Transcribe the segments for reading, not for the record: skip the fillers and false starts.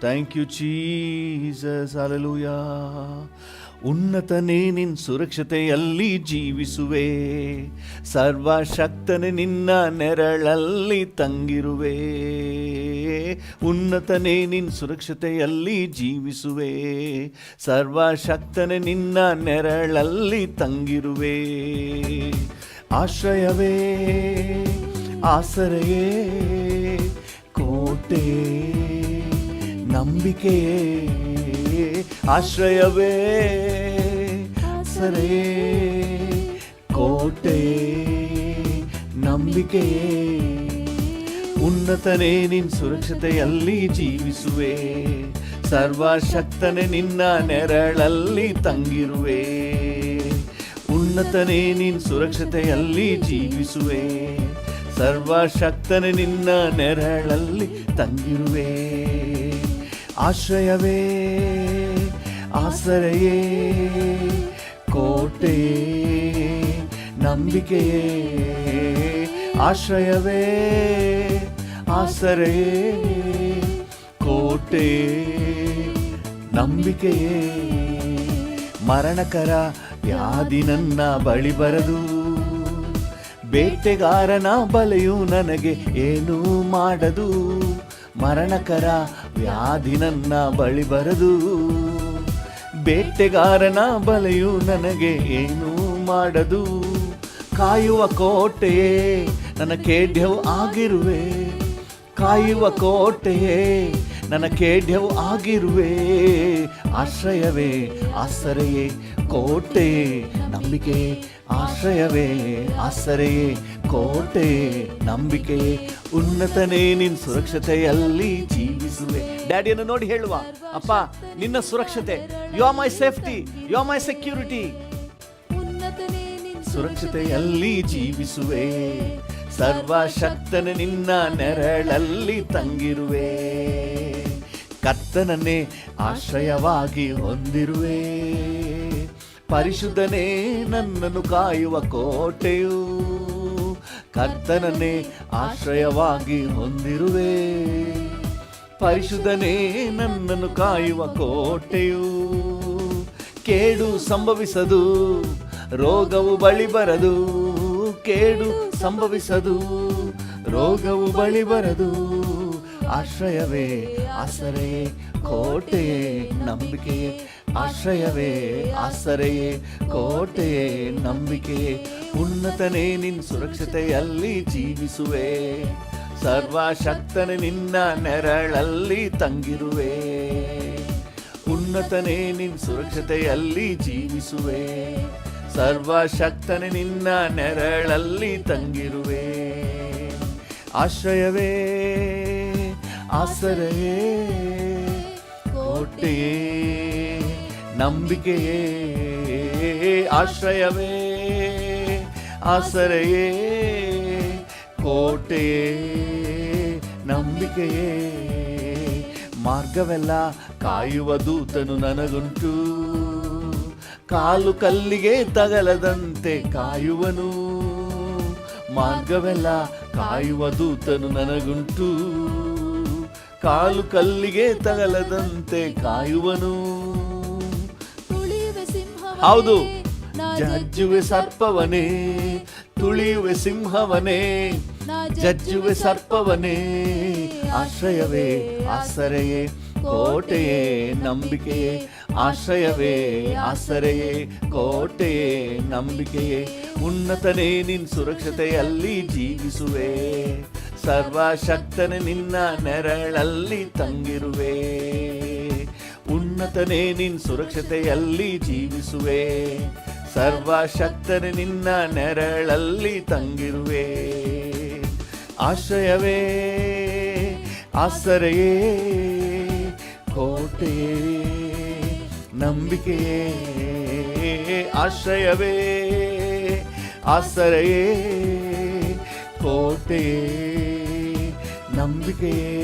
Thank you Jesus. Hallelujah. ಉನ್ನತನೇ ನಿನ್ನ ಸುರಕ್ಷತೆಯಲ್ಲಿ ಜೀವಿಸುವೆ, ಸರ್ವಶಕ್ತನೇ ನಿನ್ನ ನೆರಳಲ್ಲಿ ತಂಗಿರುವೆ. ಉನ್ನತನೇ ನಿನ್ನ ಸುರಕ್ಷತೆಯಲ್ಲಿ ಜೀವಿಸುವೆ, ಸರ್ವಶಕ್ತನೇ ನಿನ್ನ ನೆರಳಲ್ಲಿ ತಂಗಿರುವೆ. ಆಶ್ರಯವೇ, ಆಸರೆಯೇ, ಕೋಟೆ, ನಂಬಿಕೆಯೇ. ಆಶ್ರಯವೇ, ಆಸರೆಯೇ, ಕೋಟೆ, ನಂಬಿಕೆಯೇ. ಉನ್ನತನೇ ನಿನ್ನ ಸುರಕ್ಷತೆಯಲ್ಲಿ ಜೀವಿಸುವೆ, ಸರ್ವಶಕ್ತನೇ ನಿನ್ನ ನೆರಳಲ್ಲಿ ತಂಗಿರುವೆ. ಉನ್ನತನೇ ನಿನ್ನ ಸುರಕ್ಷತೆಯಲ್ಲಿ ಜೀವಿಸುವೆ, ಸರ್ವಶಕ್ತನೇ ನಿನ್ನ ನೆರಳಲ್ಲಿ ತಂಗಿರುವೆ. ಆಶ್ರಯವೇ, ಆಸರೆಯೇ, ಕೋಟೆ, ನಂಬಿಕೆಯೇ. ಆಶ್ರಯವೇ, ಆಸರೆಯೇ, ಕೋಟೆ, ನಂಬಿಕೆಯೇ. ಮರಣಕರ ವ್ಯಾಧಿ ನನ್ನ ಬಳಿ ಬರದು, ಬೇಟೆಗಾರನ ಬಲೆಯು ನನಗೆ ಏನೂ ಮಾಡದು. ಮರಣಕರ ವ್ಯಾಧಿ ನನ್ನ ಬಳಿ ಬರದು, ಬೇಟೆಗಾರನ ಬಲೆಯು ನನಗೆ ಏನೂ ಮಾಡದು. ಕಾಯುವ ಕೋಟೆಯೇ ನನ್ನ ಖೇಡ್ಯವು ಆಗಿರುವೆ, ಕಾಯುವ ಕೋಟೆಯೇ ನನ್ನ ಖೇಡ್ಯವು ಆಗಿರುವೆ. ಆಶ್ರಯವೇ, ಆಸರೆಯೇ, ಕೋಟೆ, ನಂಬಿಕೆಯೇ. ಆಶ್ರಯವೇ, ಆಸರೆಯೇ, ಕೋಟೆ, ನಂಬಿಕೆಯೇ. ಉನ್ನತನೇ ನಿನ್ನ ಸುರಕ್ಷತೆಯಲ್ಲಿ ಜೀವಿಸುವೆ. ಡ್ಯಾಡಿಯನ್ನು ನೋಡಿ ಹೇಳುವ, ಅಪ್ಪ ನಿನ್ನ ಸುರಕ್ಷತೆ, you are my safety, you are my security. ಸುರಕ್ಷತೆಯಲ್ಲಿ ಜೀವಿಸುವೆ, ಸರ್ವಶಕ್ತನೇ ನಿನ್ನ ನೆರಳಲ್ಲಿ ತಂಗಿರುವೆ. ಕರ್ತನನ್ನೇ ಆಶ್ರಯವಾಗಿ ಹೊಂದಿರುವೆ, ಪರಿಶುದ್ಧನೇ ನನ್ನನ್ನು ಕಾಯುವ ಕೋಟೆಯು. ಕರ್ತನನ್ನೇ ಆಶ್ರಯವಾಗಿ ಹೊಂದಿರುವೆ, ಪರಿಶುದ್ಧನೇ ನನ್ನನ್ನು ಕಾಯುವ ಕೋಟೆಯು. ಕೇಡು ಸಂಭವಿಸದು, ರೋಗವು ಬಳಿ ಬರದು. ಕೇಡು ಸಂಭವಿಸದು, ರೋಗವು ಬಳಿ ಬರದು. ಆಶ್ರಯವೇ, ಆಸರೆಯೇ, ಕೋಟೆಯೇ, ನಂಬಿಕೆಯೇ. ಆಶ್ರಯವೇ, ಆಸರೆಯೇ, ಕೋಟೆಯೇ, ನಂಬಿಕೆಯೇ. ಉನ್ನತನೇ ನಿನ್ನ ಸುರಕ್ಷತೆಯಲ್ಲಿ ಜೀವಿಸುವೆ, ಸರ್ವಶಕ್ತನೇ ನಿನ್ನ ನೆರಳಲ್ಲಿ ತಂಗಿರುವೆ. ಉನ್ನತನೇ ನಿನ್ನ ಸುರಕ್ಷತೆಯಲ್ಲಿ ಜೀವಿಸುವೆ, ಸರ್ವಶಕ್ತನೇ ನಿನ್ನ ನೆರಳಲ್ಲಿ ತಂಗಿರುವೆ. ಆಶ್ರಯವೇ, ಆಸರೆಯೇ, ಕೋಟೆಯೇ, ನಂಬಿಕೆಯೇ. ಆಶ್ರಯವೇ, ಆಸರೆಯೇ, ಕೋಟೆಯೇ, ನಂಬಿಕೆಯೇ. ಮಾರ್ಗವೆಲ್ಲ ಕಾಯುವ ದೂತನು ನನಗುಂಟು, ಕಾಲು ಕಲ್ಲಿಗೆ ತಗಲದಂತೆ ಕಾಯುವನು. ಮಾರ್ಗವೆಲ್ಲ ಕಾಯುವ ದೂತನು ನನಗುಂಟು, ಕಾಲು ಕಲ್ಲಿಗೆ ತಗಲದಂತೆ ಕಾಯುವನು. ಹೌದು, ಜಜ್ಜುವೆ ಸರ್ಪವನೇ, ತುಳಿಯುವೆ ಸಿಂಹವನೇ, ಜಜ್ಜುವೆ ಸರ್ಪವನೇ. ಆಶ್ರಯವೇ, ಆಸರೆಯೇ, ಕೋಟೆಯೇ, ನಂಬಿಕೆಯೇ. ಆಶ್ರಯವೇ, ಆಸರೆಯೇ, ಕೋಟೆಯೇ, ನಂಬಿಕೆಯೇ. ಉನ್ನತನೇ ನಿನ್ನ ಸುರಕ್ಷತೆಯಲ್ಲಿ ಜೀವಿಸುವೆ, ಸರ್ವಶಕ್ತನೇ ನಿನ್ನ ನೆರಳಲ್ಲಿ ತಂಗಿರುವೆ. ಉನ್ನತನೇ ನಿನ್ನ ಸುರಕ್ಷತೆಯಲ್ಲಿ ಜೀವಿಸುವೆ, ಸರ್ವಶಕ್ತನೇ ನಿನ್ನ ನೆರಳಲ್ಲಿ ತಂಗಿರುವೆ. ಆಶ್ರಯವೇ, ಆಸರೆಯೇ, ಕೋಟೆಯೇ, ನಂಬಿಕೆಯೇ. ಆಶ್ರಯವೇ, ಆಸರೆಯೇ, ಕೋಟೆಯೇ, ನಂಬಿಕೆಯೇ.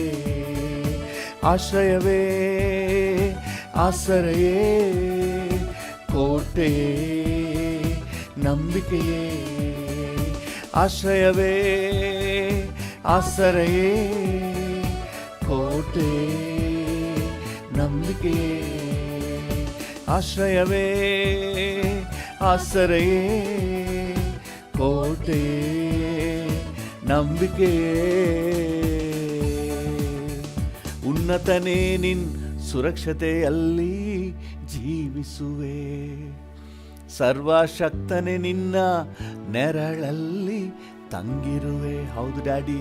ಆಶ್ರಯವೇ, ಆಸರೆಯೇ, ಕೋಟೆಯೇ, ನಂಬಿಕೆಯೇ. ಆಶ್ರಯವೇ, ಆಸರೆಯೇ, ಕೋಟೆಯೇ, ನಂಬಿಕೆಯೇ, ಆಶ್ರಯವೇ, ಆಸರೆಯೇ, ಕೋಟೆ, ನಂಬಿಕೆಯೇ. ಉನ್ನತನೇ ನಿನ್ ಸುರಕ್ಷತೆಯಲ್ಲಿ ಜೀವಿಸುವೆ, ಸರ್ವಶಕ್ತನೇ ನಿನ್ನ ನೆರಳಲ್ಲಿ ತಂಗಿರುವೆ. ಹೌದು ಡ್ಯಾಡಿ,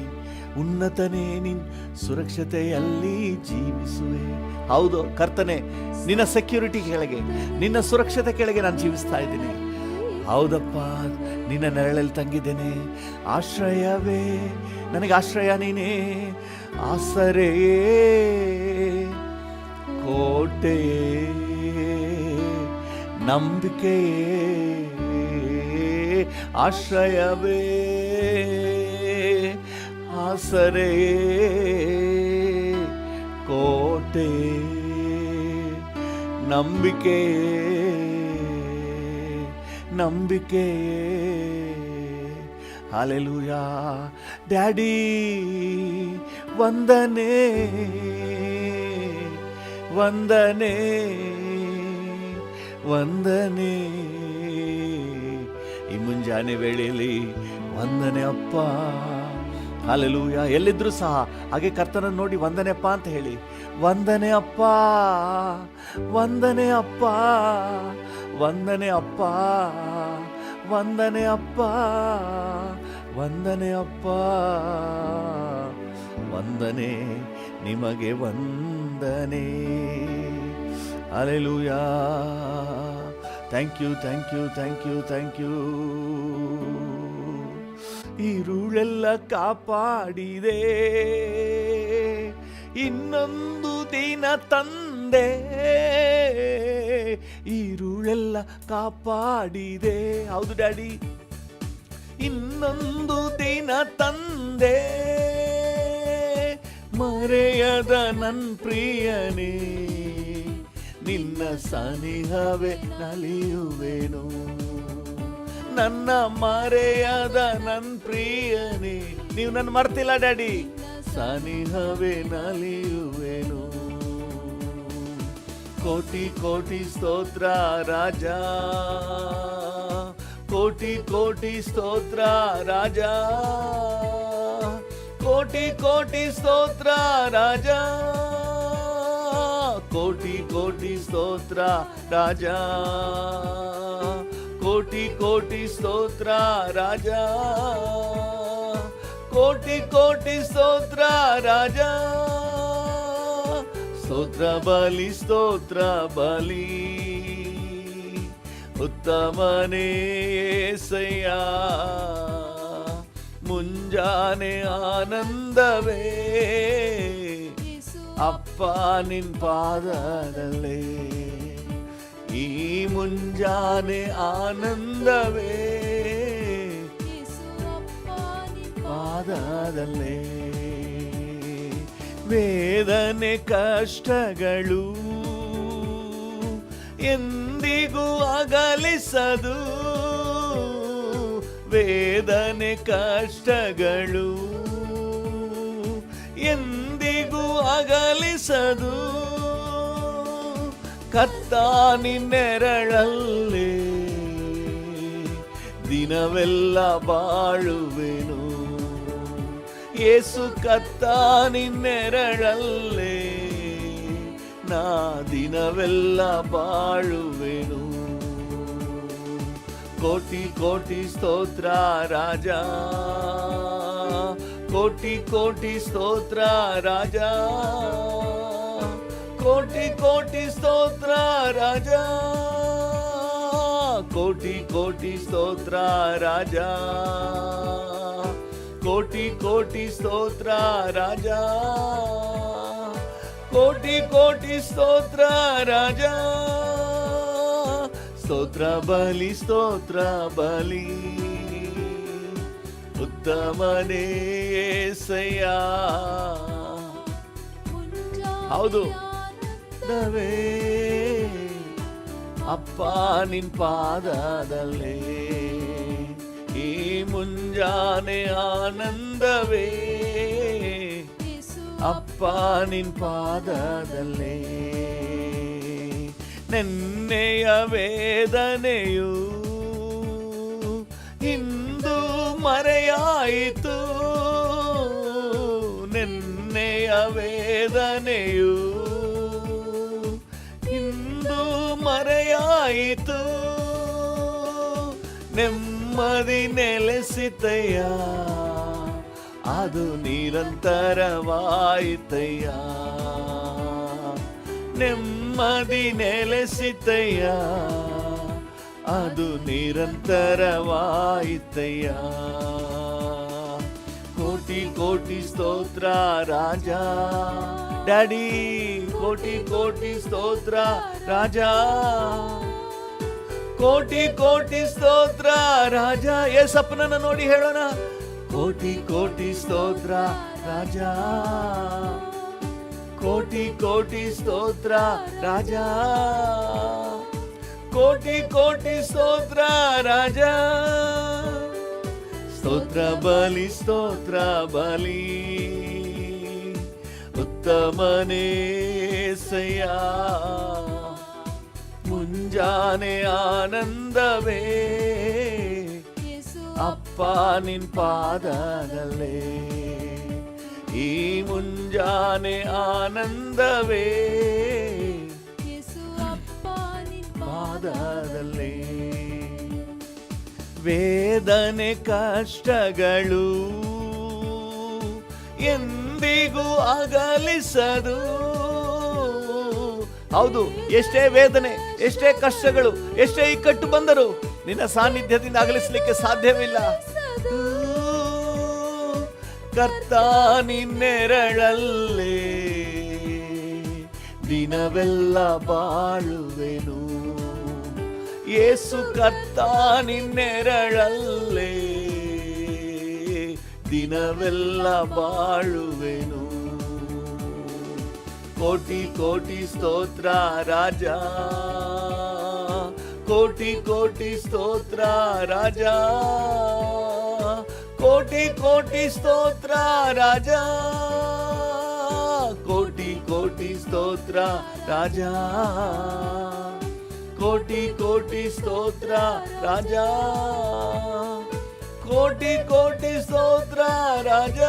ಉನ್ನತನೇ ನಿನ್ ಸುರಕ್ಷತೆಯಲ್ಲಿ ಜೀವಿಸುವೆ. ಹೌದು ಕರ್ತನೆ, ನಿನ್ನ ಸೆಕ್ಯೂರಿಟಿ ಕೆಳಗೆ, ನಿನ್ನ ಸುರಕ್ಷತೆ ಕೆಳಗೆ ನಾನು ಜೀವಿಸ್ತಾ ಇದ್ದೀನಿ. ಹೌದಪ್ಪ, ನಿನ್ನ ನೆರಳಲ್ಲಿ ತಂಗಿದ್ದೇನೆ. ಆಶ್ರಯವೇ, ನನಗೆ ಆಶ್ರಯ ನೀನೇ, ಆಸರೆಯೇ, ಕೋಟೆಯೇ, ನಂಬಿಕೆಯೇ, ಆಶ್ರಯವೇ, ಆಸರೆಯೇ, ಕೋಟೆ, ನಂಬಿಕೆಯೇ, ನಂಬಿಕೆಯೇ. ಹಲ್ಲೆಲೂಯಾ. ಡ್ಯಾಡಿ ವಂದನೆ, ವಂದನೆ, ವಂದನೆ. ಈ ಮುಂಜಾನೆ ವೇಳೆಯಲ್ಲಿ ವಂದನೆ ಅಪ್ಪ. ಹಲ್ಲೆಲೂಯಾ. ಎಲ್ಲಿದ್ರು ಸಹ ಹಾಗೆ ಕರ್ತನನ್ನು ನೋಡಿ ವಂದನೆ ಅಪ್ಪ ಅಂತ ಹೇಳಿ. ವಂದನೆ ಅಪ್ಪ, ವಂದನೆ ಅಪ್ಪ, ವಂದನೆ ಅಪ್ಪ, ವಂದನೆ ಅಪ್ಪ, ವಂದನೆ ಅಪ್ಪ, ವಂದನೆ ನಿಮಗೆ ವಂದನೆ. Hallelujah. Thank you, thank you, thank you, thank you. ಇರುಳೆಲ್ಲ ಕಾಪಾಡಿದೆ, ಇನ್ನೊಂದು ದಿನ ತಂದೆ. ಇರುಳೆಲ್ಲ ಕಾಪಾಡಿದೆ, ಹೌದು ಡ್ಯಾಡಿ, ಇನ್ನೊಂದು ದಿನ ತಂದೆ. ಮರೆಯದ ನನ್ ಪ್ರಿಯನೇ, ನಿನ್ನ ಸನಿಹವೇ ನಲಿಯುವೆನು. ನನ್ನ ಮರೆಯದ ನನ್ ಪ್ರಿಯನೇ, ನೀವು ನನ್ನ ಮರ್ತಿಲ್ಲ ಡ್ಯಾಡಿ, ಸನಿಹವೇ ನಲಿಯುವೆನು. ಕೋಟಿ ಕೋಟಿ ಸ್ತೋತ್ರ ರಾಜ, ಕೋಟಿ ಕೋಟಿ ಸ್ತೋತ್ರ ರಾಜ, ಕೋಟಿ ಕೋಟಿ ಸ್ತೋತ್ರ ರಾಜ, ಕೋಟಿ ಕೋಟಿ ಸ್ತೋತ್ರ ರಾಜ, ಕೋಟಿ ಕೋಟಿ ಸ್ತೋತ್ರ ರಾಜ, ಕೋಟಿ ಕೋಟಿ ಸ್ತೋತ್ರ ರಾಜ. ಸ್ತೋತ್ರ ಬಲಿ, ಸ್ತೋತ್ರ ಬಲಿ, ಉತ್ತಮನೇ యేసయ్య. ಮುಂಜಾನೆ ಆನಂದವೇ ಅಪ್ಪ ನಿನ್ ಪಾದದಲ್ಲೇ. ಈ ಮುಂಜಾನೆ ಆನಂದವೇ ಪಾದದಲ್ಲೇ. ವೇದನೆ ಕಷ್ಟಗಳು ಎಂದಿಗೂ ಅಗಲಿಸದು, ವೇದನೆ ಕಷ್ಟಗಳು ಎಂದಿಗೂ ಅಗಲಿಸದು. ಕರ್ತ ನಿನ್ನೆರಳಲ್ಲೇ ದಿನವೆಲ್ಲ ಬಾಳುವೆನು. ಯೇಸು ಕರ್ತ ನಿನ್ನೆರಳಲ್ಲೇ ನಾ ದಿನವೆಲ್ಲ ಬಾಳುವೆನು. ಕೋಟಿ ಕೋಟಿ ಸ್ತೋತ್ರ ರಾಜ, ಕೋಟಿ ಕೋಟಿ ಸ್ತೋತ್ರ ರಾಜ, ಕೋಟಿ ಕೋಟಿ ಸ್ತೋತ್ರ ರಾಜ, ಕೋಟಿ ಕೋಟಿ ಸ್ತೋತ್ರ ರಾಜ, ಕೋಟಿ ಕೋಟಿ ಸ್ತೋತ್ರ ರಾಜ, ಕೋಟಿ ಕೋಟಿ ಸ್ತೋತ್ರ ರಾಜ. ಸ್ತೋತ್ರ ಬಲಿ, ಸ್ತೋತ್ರ ಬಲಿ, ಉತ್ತಮನೇ యేసయ్య. ಹೌದು ನವೇ ಅಪ್ಪ ನಿನ್ ಪಾದದಲ್ಲೇ. ಈ ಮುಂಜಾನೆ ಆನಂದವೇ ಅಪ್ಪ ನಿನ್ ಪಾದದಲ್ಲೇ. ನೆನ್ನೆಯ ವೇದನೆಯು ಇಂದು ಮರೆಯಾಯಿತು, ನೆನ್ನೆಯ ವೇದನೆಯು ಇಂದು ಮರೆಯಾಯಿತು, ನೆಮ್ಮದಿ ನೆಲೆಸಿತಯ್ಯ, ಅದು ನಿರಂತರವಾಯಿತಯ್ಯ, ನೆಮ್ಮದಿ ನೆಲೆಸಿತಯ್ಯ, ಅದು ನಿರಂತರವಾಯಿತಯ್ಯ. ಕೋಟಿ ಕೋಟಿ ಸ್ತೋತ್ರ ರಾಜ, ಡ್ಯಾಡಿ ಕೋಟಿ ಕೋಟಿ ಸ್ತೋತ್ರ ರಾಜ, ಕೋಟಿ ಕೋಟಿ ಸ್ತೋತ್ರ ರಾಜ. ಯೇಸಪ್ಪನನ್ನ ನೋಡಿ ಹೇಳೋಣ, ಕೋಟಿ ಕೋಟಿ ಸ್ತೋತ್ರ ರಾಜ, ಕೋಟಿ ಕೋಟಿ ಸ್ತೋತ್ರ ರಾಜ, ಕೋಟಿ ಕೋಟಿ ಸ್ತೋತ್ರ ರಾಜ. ಸ್ತೋತ್ರ ಬಲಿ ಸ್ತೋತ್ರ ಬಲಿ ಉತ್ತಮನೇ ಸಯ್ಯ, ಮುಂಜಾನೆ ಆನಂದವೇ ಅಪ್ಪ ನಿನ್ ಪಾದದಲ್ಲೇ, ಈ ಮುಂಜಾನೆ ಆನಂದವೇ ಪಾದದಲ್ಲೇ. ವೇದನೆ ಕಷ್ಟಗಳು ಎಂದಿಗೂ ಅಗಲಿಸದು. ಹೌದು, ಎಷ್ಟೇ ವೇದನೆ, ಎಷ್ಟೇ ಕಷ್ಟಗಳು, ಎಷ್ಟೇ ಇಕ್ಕಟ್ಟು ಬಂದರೂ ನಿನ್ನ ಸಾನ್ನಿಧ್ಯದಿಂದ ಅಗಲಿಸಲಿಕ್ಕೆ ಸಾಧ್ಯವಿಲ್ಲ. ಕರ್ತ ನಿನ್ನೆರಳಲ್ಲೇ ದಿನವೆಲ್ಲ ಬಾಳುವೆನು, ಯೇಸು ಕರ್ತ ನಿನ್ನೆರಳಲ್ಲೇ ದಿನವೆಲ್ಲ ಬಾಳುವೆನು. ಕೋಟಿ ಕೋಟಿ ಸ್ತೋತ್ರ ರಾಜ, ಕೋಟಿ ಕೋಟಿ ಸ್ತೋತ್ರ ರಾಜ, ಕೋಟಿ ಕೋಟಿ ಸ್ತೋತ್ರ ರಾಜ, ಕೋಟಿ ಕೋಟಿ ಸ್ತೋತ್ರ ರಾಜ, ಕೋಟಿ ಕೋಟಿ ಸ್ತೋತ್ರ ರಾಜ, ಕೋಟಿ ಕೋಟಿ ಸ್ತೋತ್ರ ರಾಜ.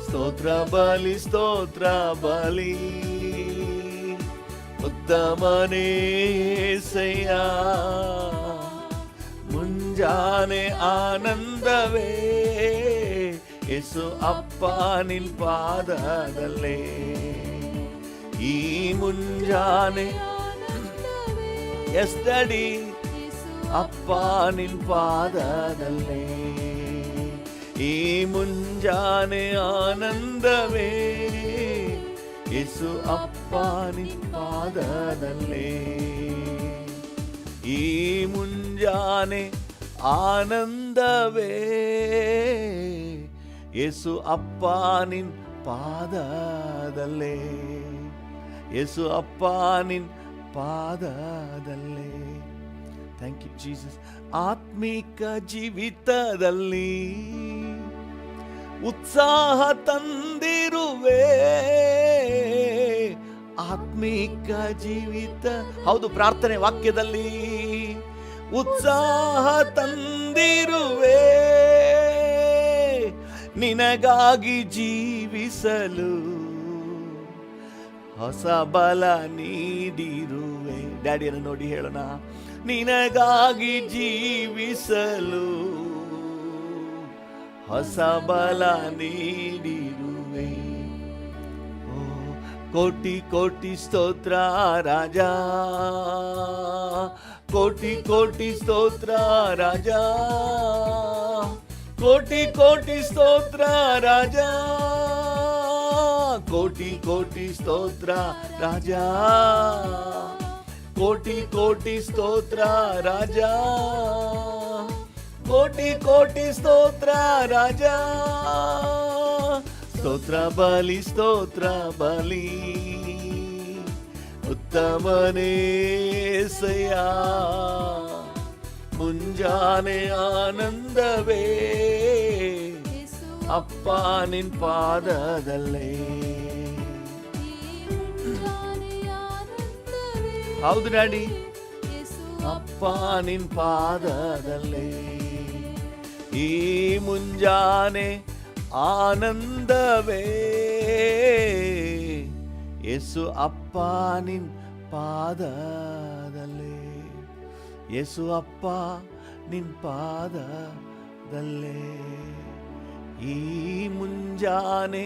ಸ್ತೋತ್ರ ಬಲಿ ಸ್ತೋತ್ರ ಬಲಿ ಉತ್ತಮನೇ ಸಯ್ಯ, ಮುಂಜಾನೆ ಆನಂದವೇ ಯೇಸು ಅಪ್ಪ ನಿನ್ ಪಾದದಲ್ಲೇ, ಈ ಮುಂಜಾನೆ ಎಸ್ ಡ್ಯಾಡಿ ಅಪ್ಪ ನಿನ್ ಪಾದದಲ್ಲೇ, ಈ ಮುಂಜಾನೆ ಆನಂದವೇ ಯೇಸು ಅಪ್ಪ ನಿನ್ ಪಾದದಲ್ಲೇ, ಈ ಮುಂಜಾನೆ ಆನಂದವೇ ಯೇಸು ಅಪ್ಪ ನಿನ್ ಪಾದದಲ್ಲೇ, ಯೇಸು ಅಪ್ಪ ನಿನ್ ಪಾದದಲ್ಲೇ. Thank you Jesus. ಆತ್ಮಿಕ ಜೀವಿತದಲ್ಲಿ ಉತ್ಸಾಹ ತಂದಿರುವೆ, ಆತ್ಮಿಕ ಜೀವಿತ. ಹೌದು, ಪ್ರಾರ್ಥನೆ ವಾಕ್ಯದಲ್ಲಿ ಉತ್ಸಾಹ ತಂದಿರುವೆ, ನಿನಗಾಗಿ ಜೀವಿಸಲು ಹೊಸ ಬಲ ನೀಡಿರುವೆ. ಡ್ಯಾಡಿಯನ್ನು ನೋಡಿ ಹೇಳೋಣ, ನಿನಗಾಗಿ ಜೀವಿಸಲು ಹೊಸ ಬಲ ನೀಡಿರುವೆ. ಓ ಕೋಟಿ ಕೋಟಿ ಸ್ತೋತ್ರ ರಾಜ, ಕೋಟಿ ಕೋಟಿ ಸ್ತೋತ್ರ ರಾಜ, ಕೋಟಿ ಕೋಟಿ ಸ್ತೋತ್ರ ರಾಜ, ಕೋಟಿ ಕೋಟಿ ಸ್ತೋತ್ರ ರಾಜ, ಕೋಟಿ ಕೋಟಿ ಸ್ತೋತ್ರ ರಾಜ, ಕೋಟಿ ಕೋಟಿ ಸ್ತೋತ್ರ ರಾಜ. ಸ್ತೋತ್ರ ಬಲಿ ಸ್ತೋತ್ರ ಬಲಿ ಉತ್ತಮನೇ ಸಯ್ಯ, ಮುಂಜಾನೆ ಆನಂದವೇ ಅಪ್ಪ ನಿನ್ ಪಾದದಲ್ಲೇ. ಹೌದು ಡ್ಯಾಡಿ, ಅಪ್ಪ ನಿನ್ ಪಾದದಲ್ಲೇ ಈ ಮುಂಜಾನೆ ಆನಂದವೇ. ಯೇಸು ಅಪ್ಪ ನಿನ್ ಪಾದದಲ್ಲೇ, ಯೇಸು ಅಪ್ಪ ನಿನ್ ಪಾದದಲ್ಲೇ ಈ ಮುಂಜಾನೆ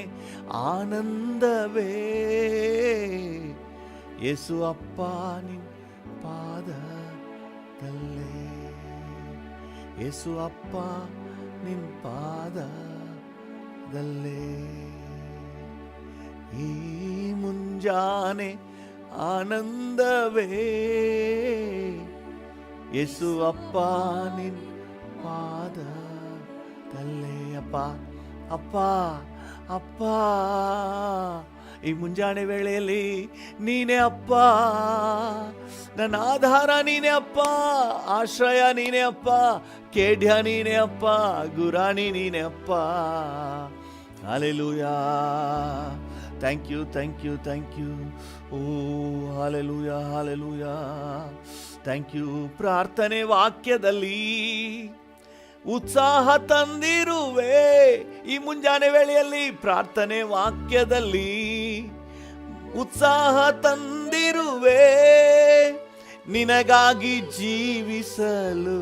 ಆನಂದವೇ. ಯೇಸು ಅಪ್ಪ ನಿನ್ ಪಾದದಲ್ಲೇ, ಯೇಸು ಅಪ್ಪ ನಿನ್ ಪಾದದಲ್ಲೇ ಈ ಮುಂಜಾನೆ ಆನಂದವೇ. ಯೇಸು ಅಪ್ಪ ನಿನ್ ಪಾದದಲ್ಲೇ. ಅಪ್ಪ ಅಪ್ಪ ಅಪ್ಪ, ಈ ಮುಂಜಾನೆ ವೇಳೆಯಲ್ಲಿ ನೀನೇ ಅಪ್ಪ, ನನ್ನ ಆಧಾರ ನೀನೇ ಅಪ್ಪ, ಆಶ್ರಯ ನೀನೇ ಅಪ್ಪ, ಕೇಡ್ಯ ನೀನೇ ಅಪ್ಪ, ಗುರಾಣಿ ನೀನೇ ಅಪ್ಪ. Hallelujah, thank you thank you thank you. ಓ ಹಲ್ಲೆಲೂಯಾ ಹಲ್ಲೆಲೂಯಾ, ಥ್ಯಾಂಕ್ ಯು. ಪ್ರಾರ್ಥನೆ ವಾಕ್ಯದಲ್ಲಿ ಉತ್ಸಾಹ ತಂದಿರುವೆ. ಈ ಮುಂಜಾನೆ ವೇಳೆಯಲ್ಲಿ ಪ್ರಾರ್ಥನೆ ವಾಕ್ಯದಲ್ಲಿ ಉತ್ಸಾಹ ತಂದಿರುವೆ, ನಿನಗಾಗಿ ಜೀವಿಸಲು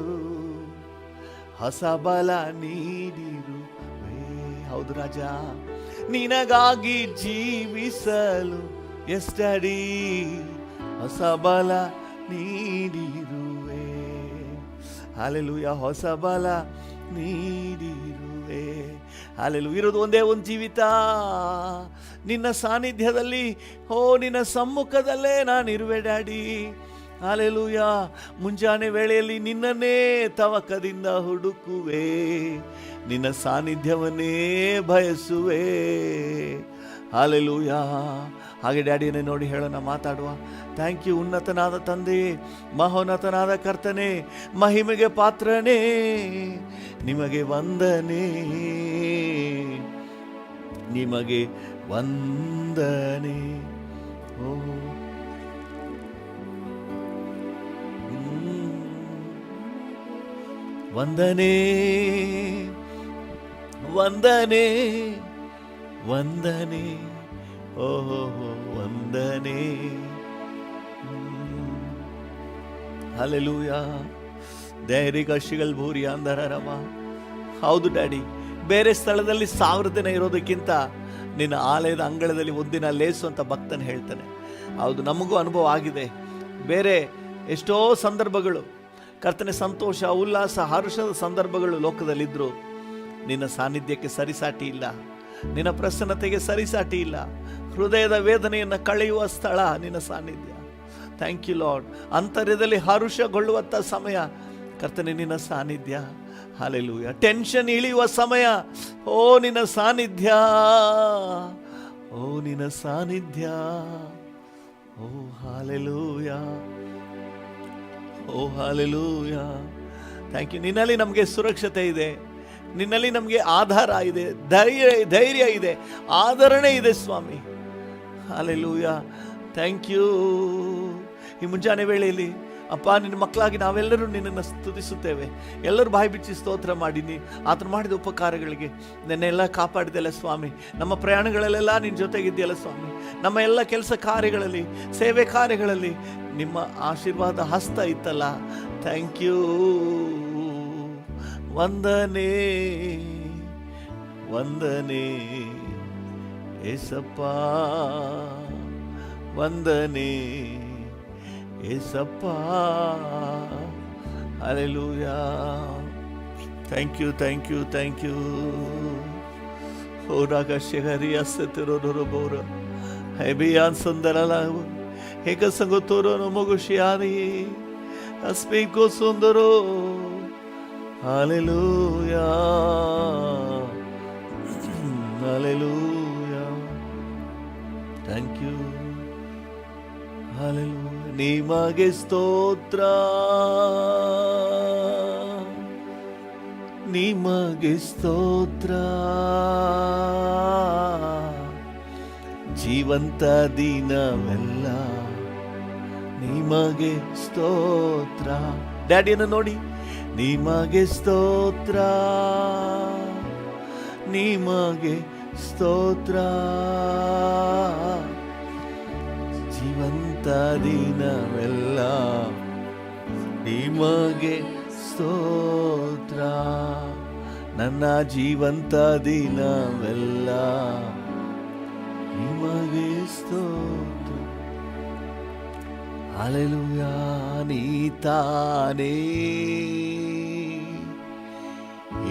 ಹೊಸ ಬಲ ನೀಡಿರುವೆ. ಹೌದು ರಾಜ, ನಿನಗಾಗಿ ಜೀವಿಸಲು ಎಸ್ ಡ್ಯಾಡಿ ಹೊಸ ಬಲ ನೀಡಿರುವೆ. ಹಲ್ಲೆಲೂಯಾ, ಹೊಸ ಬಲ ನೀಡಿರುವೆ. ಹಲ್ಲೆಲೂಯಾ. ಇರೋದು ಒಂದೇ ಒಂದು ಜೀವಿತ, ನಿನ್ನ ಸಾನ್ನಿಧ್ಯದಲ್ಲಿ, ಓ ನಿನ್ನ ಸಮ್ಮುಖದಲ್ಲೇ ನಾನಿರುವೆ ಡ್ಯಾಡಿ. ಹಲ್ಲೆಲೂಯಾ. ಮುಂಜಾನೆ ವೇಳೆಯಲ್ಲಿ ನಿನ್ನನ್ನೇ ತವಕದಿಂದ ಹುಡುಕುವೆ, ನಿನ್ನ ಸಾನ್ನಿಧ್ಯವನ್ನೇ ಬಯಸುವೆ. ಹಲ್ಲೆಲೂಯಾ. ಹಾಗೆ ಡ್ಯಾಡಿಯನ್ನೇ ನೋಡಿ ಹೇಳೋಣ, ಮಾತಾಡುವ. ಥ್ಯಾಂಕ್ ಯು ಉನ್ನತನಾದ ತಂದೆ, ಮಹೋನ್ನತನಾದ ಕರ್ತನೆ, ಮಹಿಮೆಗೆ ಪಾತ್ರನೇ, ನಿಮಗೆ ವಂದನೆ, ನಿಮಗೆ ವಂದನೆ. ಓ ವಂದನೆ ವಂದನೆ ವಂದನೆ, ಓಹೋ ವಂದನೆ. ಹಲ್ಲೆಲೂಯಾ. ಧೈರ್ಯಕಶಿಗಳು ಭೂರಿ ಅಂದರರಮ. ಹೌದು ಡ್ಯಾಡಿ, ಬೇರೆ ಸ್ಥಳದಲ್ಲಿ 1000 ದಿನ ಇರೋದಕ್ಕಿಂತ ನಿನ್ನ ಆಲಯದ ಅಂಗಳದಲ್ಲಿ ಒಂದಿನ ಲೇಸು ಅಂತ ಭಕ್ತನ ಹೇಳ್ತಾನೆ. ಹೌದು, ನಮಗೂ ಅನುಭವ ಆಗಿದೆ. ಬೇರೆ ಎಷ್ಟೋ ಸಂದರ್ಭಗಳು, ಕರ್ತನೆ ಸಂತೋಷ, ಉಲ್ಲಾಸ, ಹರ್ಷದ ಸಂದರ್ಭಗಳು ಲೋಕದಲ್ಲಿದ್ದರು, ನಿನ್ನ ಸಾನ್ನಿಧ್ಯಕ್ಕೆ ಸರಿಸಾಟಿ ಇಲ್ಲ, ನಿನ್ನ ಪ್ರಸನ್ನತೆಗೆ ಸರಿಸಾಟಿ ಇಲ್ಲ. ಹೃದಯದ ವೇದನೆಯನ್ನು ಕಳೆಯುವ ಸ್ಥಳ ನಿನ್ನ ಸಾನ್ನಿಧ್ಯ. Thank you lord. ಅಂತರ್ಯದಲ್ಲಿ ಹರುಷಗೊಳ್ಳುವಂಥ ಸಮಯ ಕರ್ತನೆ ನಿನ್ನ ಸಾನ್ನಿಧ್ಯ. ಹಲ್ಲೆಲೂಯಾ. ಟೆನ್ಷನ್ ಇಳಿಯುವ ಸಮಯ, ಓ ನಿನ್ನ ಸಾನ್ನಿಧ್ಯ, ಓ ನಿನ್ನ ಸಾನ್ನಿಧ್ಯ. ಓ ಹಲ್ಲೆಲೂಯಾ, ಓ ಹಲ್ಲೆಲೂಯಾ. Thank you. ನಿನ್ನಲ್ಲಿ ನಮಗೆ ಸುರಕ್ಷತೆ ಇದೆ, ನಿನ್ನಲ್ಲಿ ನಮಗೆ ಆಧಾರ ಇದೆ, ಧೈರ್ಯ ಇದೆ, ಆದರಣೆ ಇದೆ ಸ್ವಾಮಿ. ಹಲ್ಲೆಲೂಯಾ. Thank you. ಈ ಮುಂಜಾನೆ ವೇಳೆಯಲ್ಲಿ ಅಪ್ಪ, ನಿನ್ನ ಮಕ್ಕಳಾಗಿ ನಾವೆಲ್ಲರೂ ನಿನ್ನನ್ನು ಸ್ತುತಿಸುತ್ತೇವೆ. ಎಲ್ಲರೂ ಬಾಯಿ ಬಿಚ್ಚಿ ಸ್ತೋತ್ರ ಮಾಡೀನಿ. ಆತನು ಮಾಡಿದ ಉಪಕಾರಗಳಿಗೆ ನೆನ್ನೆಲ್ಲ ಕಾಪಾಡಿದೆಯಲ್ಲ ಸ್ವಾಮಿ. ನಮ್ಮ ಪ್ರಯಾಣಗಳಲ್ಲೆಲ್ಲ ನಿನ್ನ ಜೊತೆಗಿದೆಯಲ್ಲ ಸ್ವಾಮಿ. ನಮ್ಮ ಎಲ್ಲ ಕೆಲಸ ಕಾರ್ಯಗಳಲ್ಲಿ, ಸೇವೆ ಕಾರ್ಯಗಳಲ್ಲಿ ನಿಮ್ಮ ಆಶೀರ್ವಾದ ಹಸ್ತ ಇತ್ತಲ್ಲ. Thank you. ವಂದನೆ ವಂದನೆ ಏಸಪ್ಪ, ವಂದನೆ ಏಸಪ್ಪ. Hallelujah. Thank you thank you thank you. ಹೋರಾಗ ಶೆಹರಿಯ ಸತಿರೋರು ಬೋರ ಹೆಬಿಯಾನ್ ಸುಂದರಲ ಹೇಗ ಸಂಗತೋರೋ ಮಗುಷಿಯಾರಿ ಅಸ್ಮಿಕೋ ಸುಂದರೋ. Hallelujah hallelujah. Thank you. Hallelujah. ನಿಮಗೆ ಸ್ತೋತ್ರ, ನಿಮಗೆ ಸ್ತೋತ್ರ. ಜೀವಂತ ದಿನವೆಲ್ಲ ನಿಮಗೆ ಸ್ತೋತ್ರ. ಡ್ಯಾಡಿಯನ್ನು ನೋಡಿ, ನಿಮಗೆ ಸ್ತೋತ್ರ, ನಿಮಗೆ ಸ್ತೋತ್ರ, ಜೀವಂತ ದಿನವೆಲ್ಲ ನಿಮಗೆ ಸ್ತೋತ್ರ, ನನ್ನ ಜೀವಂತ ದಿನವೆಲ್ಲ ನಿಮಗೆ ಸ್ತೋತ್ರ. ಹಲ್ಲೆಲೂಯಾ, ನೀತಾನೇ